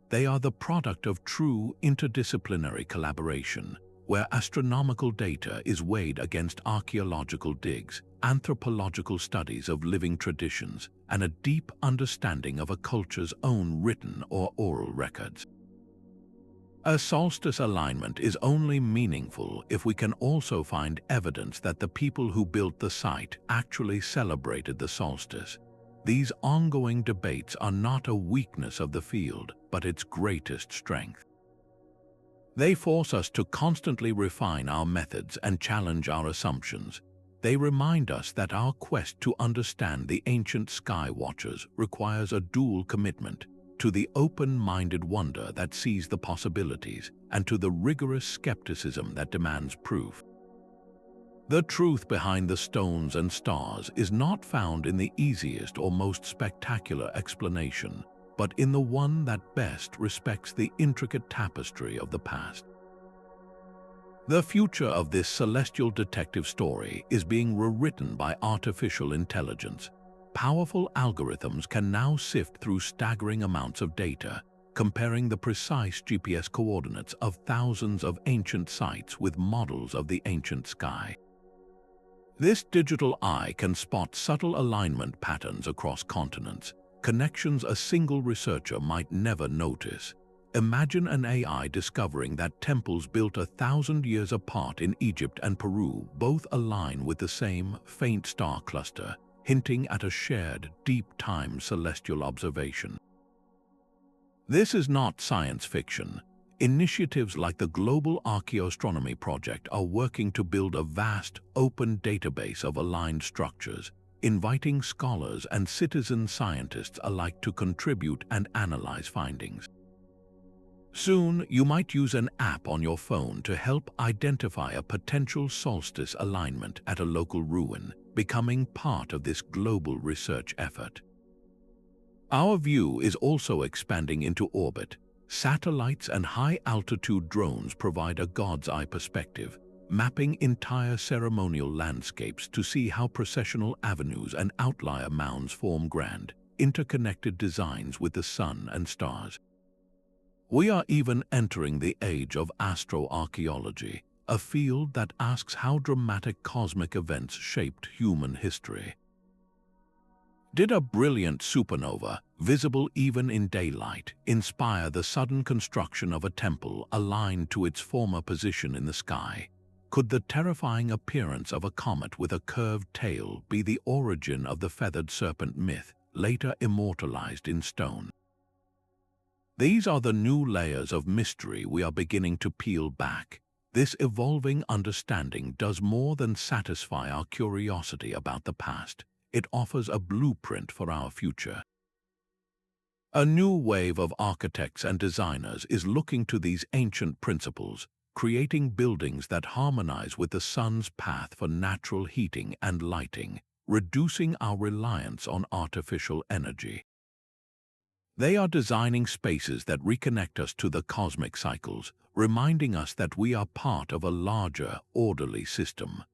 They are the product of true interdisciplinary collaboration, where astronomical data is weighed against archaeological digs, anthropological studies of living traditions, and a deep understanding of a culture's own written or oral records. A solstice alignment is only meaningful if we can also find evidence that the people who built the site actually celebrated the solstice. These ongoing debates are not a weakness of the field, but its greatest strength. They force us to constantly refine our methods and challenge our assumptions. They remind us that our quest to understand the ancient sky watchers requires a dual commitment: to the open-minded wonder that sees the possibilities, and to the rigorous skepticism that demands proof. The truth behind the stones and stars is not found in the easiest or most spectacular explanation, but in the one that best respects the intricate tapestry of the past. The future of this celestial detective story is being rewritten by artificial intelligence. Powerful algorithms can now sift through staggering amounts of data, comparing the precise GPS coordinates of thousands of ancient sites with models of the ancient sky. This digital eye can spot subtle alignment patterns across continents, connections a single researcher might never notice. Imagine an AI discovering that temples built 1,000 years apart in Egypt and Peru both align with the same faint star cluster, hinting at a shared, deep-time celestial observation. This is not science fiction. Initiatives like the Global Archaeoastronomy Project are working to build a vast, open database of aligned structures, inviting scholars and citizen scientists alike to contribute and analyze findings. Soon, you might use an app on your phone to help identify a potential solstice alignment at a local ruin, becoming part of this global research effort. Our view is also expanding into orbit. Satellites and high-altitude drones provide a god's-eye perspective, mapping entire ceremonial landscapes to see how processional avenues and outlier mounds form grand, interconnected designs with the sun and stars. We are even entering the age of astroarchaeology, a field that asks how dramatic cosmic events shaped human history. Did a brilliant supernova, visible even in daylight, inspire the sudden construction of a temple aligned to its former position in the sky? Could the terrifying appearance of a comet with a curved tail be the origin of the feathered serpent myth, later immortalized in stone? These are the new layers of mystery we are beginning to peel back. This evolving understanding does more than satisfy our curiosity about the past. It offers a blueprint for our future. A new wave of architects and designers is looking to these ancient principles, creating buildings that harmonize with the sun's path for natural heating and lighting, reducing our reliance on artificial energy. They are designing spaces that reconnect us to the cosmic cycles, reminding us that we are part of a larger, orderly system.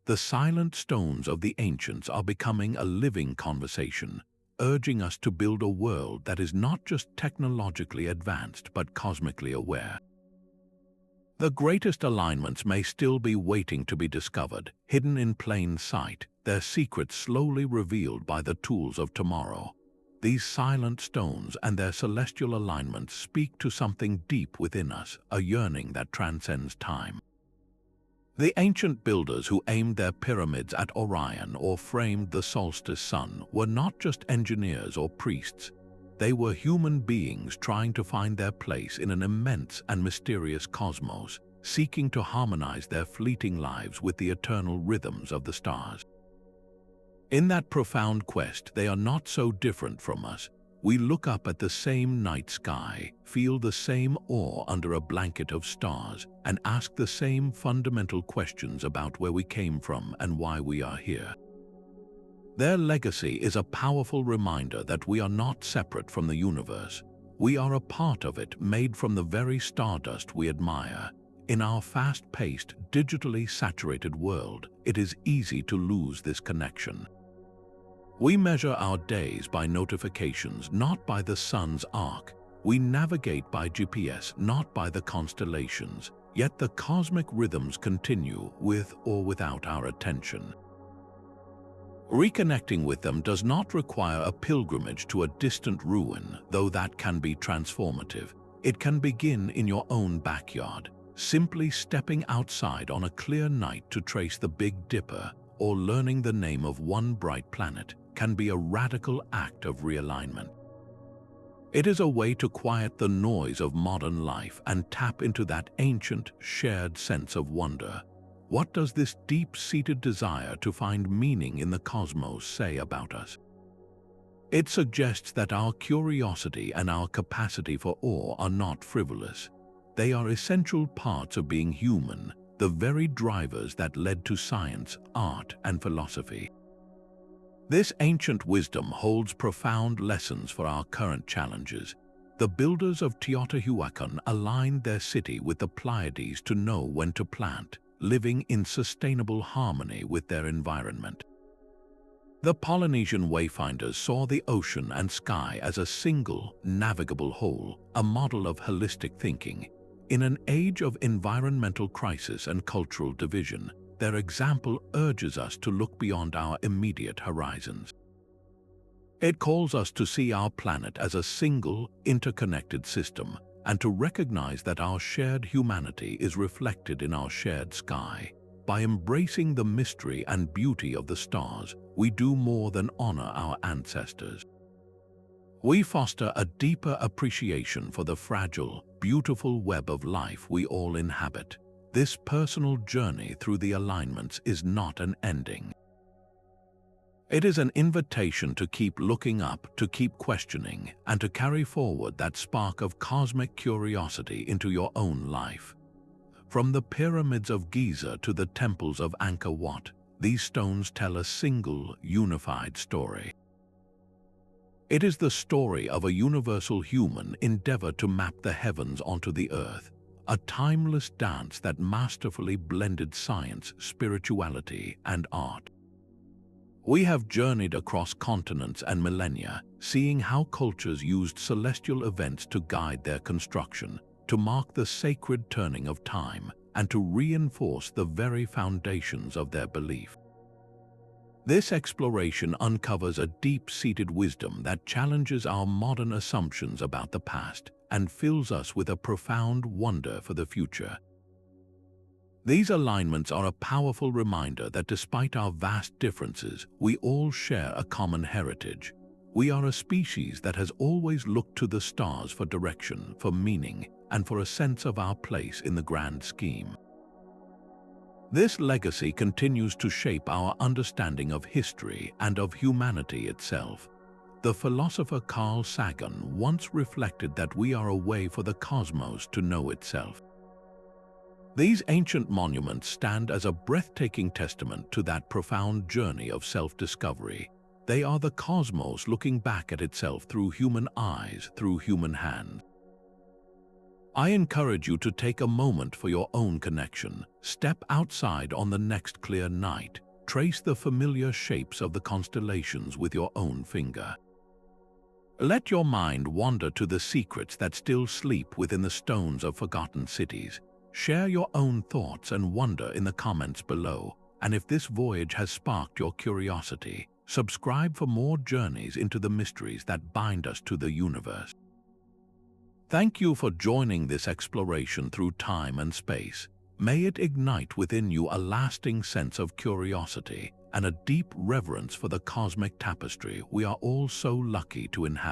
The silent stones of the ancients are becoming a living conversation, urging us to build a world that is not just technologically advanced but cosmically aware. The greatest alignments may still be waiting to be discovered, hidden in plain sight, their secrets slowly revealed by the tools of tomorrow. These silent stones and their celestial alignments speak to something deep within us, a yearning that transcends time. The ancient builders who aimed their pyramids at Orion or framed the solstice sun were not just engineers or priests. They were human beings trying to find their place in an immense and mysterious cosmos, seeking to harmonize their fleeting lives with the eternal rhythms of the stars. In that profound quest, they are not so different from us. We look up at the same night sky, feel the same awe under a blanket of stars, and ask the same fundamental questions about where we came from and why we are here. Their legacy is a powerful reminder that we are not separate from the universe. We are a part of it, made from the very stardust we admire. In our fast-paced, digitally saturated world, it is easy to lose this connection. We measure our days by notifications, not by the sun's arc. We navigate by GPS, not by the constellations. Yet the cosmic rhythms continue with or without our attention. Reconnecting with them does not require a pilgrimage to a distant ruin, though that can be transformative. It can begin in your own backyard, simply stepping outside on a clear night to trace the Big Dipper, or learning the name of one bright planet, can be a radical act of realignment. It is a way to quiet the noise of modern life and tap into that ancient, shared sense of wonder. What does this deep-seated desire to find meaning in the cosmos say about us? It suggests that our curiosity and our capacity for awe are not frivolous. They are essential parts of being human, the very drivers that led to science, art, and philosophy. This ancient wisdom holds profound lessons for our current challenges. The builders of Teotihuacan aligned their city with the Pleiades to know when to plant, living in sustainable harmony with their environment. The Polynesian wayfinders saw the ocean and sky as a single, navigable whole, a model of holistic thinking. In an age of environmental crisis and cultural division, their example urges us to look beyond our immediate horizons. It calls us to see our planet as a single, interconnected system, and to recognize that our shared humanity is reflected in our shared sky. By embracing the mystery and beauty of the stars, we do more than honor our ancestors. We foster a deeper appreciation for the fragile, beautiful web of life we all inhabit. This personal journey through the alignments is not an ending. It is an invitation to keep looking up, to keep questioning, and to carry forward that spark of cosmic curiosity into your own life. From the pyramids of Giza to the temples of Angkor Wat, these stones tell a single, unified story. It is the story of a universal human endeavor to map the heavens onto the earth, a timeless dance that masterfully blended science, spirituality, and art. We have journeyed across continents and millennia, seeing how cultures used celestial events to guide their construction, to mark the sacred turning of time, and to reinforce the very foundations of their belief. This exploration uncovers a deep-seated wisdom that challenges our modern assumptions about the past and fills us with a profound wonder for the future. These alignments are a powerful reminder that despite our vast differences, we all share a common heritage. We are a species that has always looked to the stars for direction, for meaning, and for a sense of our place in the grand scheme. This legacy continues to shape our understanding of history and of humanity itself. The philosopher Carl Sagan once reflected that we are a way for the cosmos to know itself. These ancient monuments stand as a breathtaking testament to that profound journey of self-discovery. They are the cosmos looking back at itself through human eyes, through human hands. I encourage you to take a moment for your own connection. Step outside on the next clear night. Trace the familiar shapes of the constellations with your own finger. Let your mind wander to the secrets that still sleep within the stones of forgotten cities. Share your own thoughts and wonder in the comments below. And if this voyage has sparked your curiosity, subscribe for more journeys into the mysteries that bind us to the universe. Thank you for joining this exploration through time and space. May it ignite within you a lasting sense of curiosity and a deep reverence for the cosmic tapestry we are all so lucky to inhabit.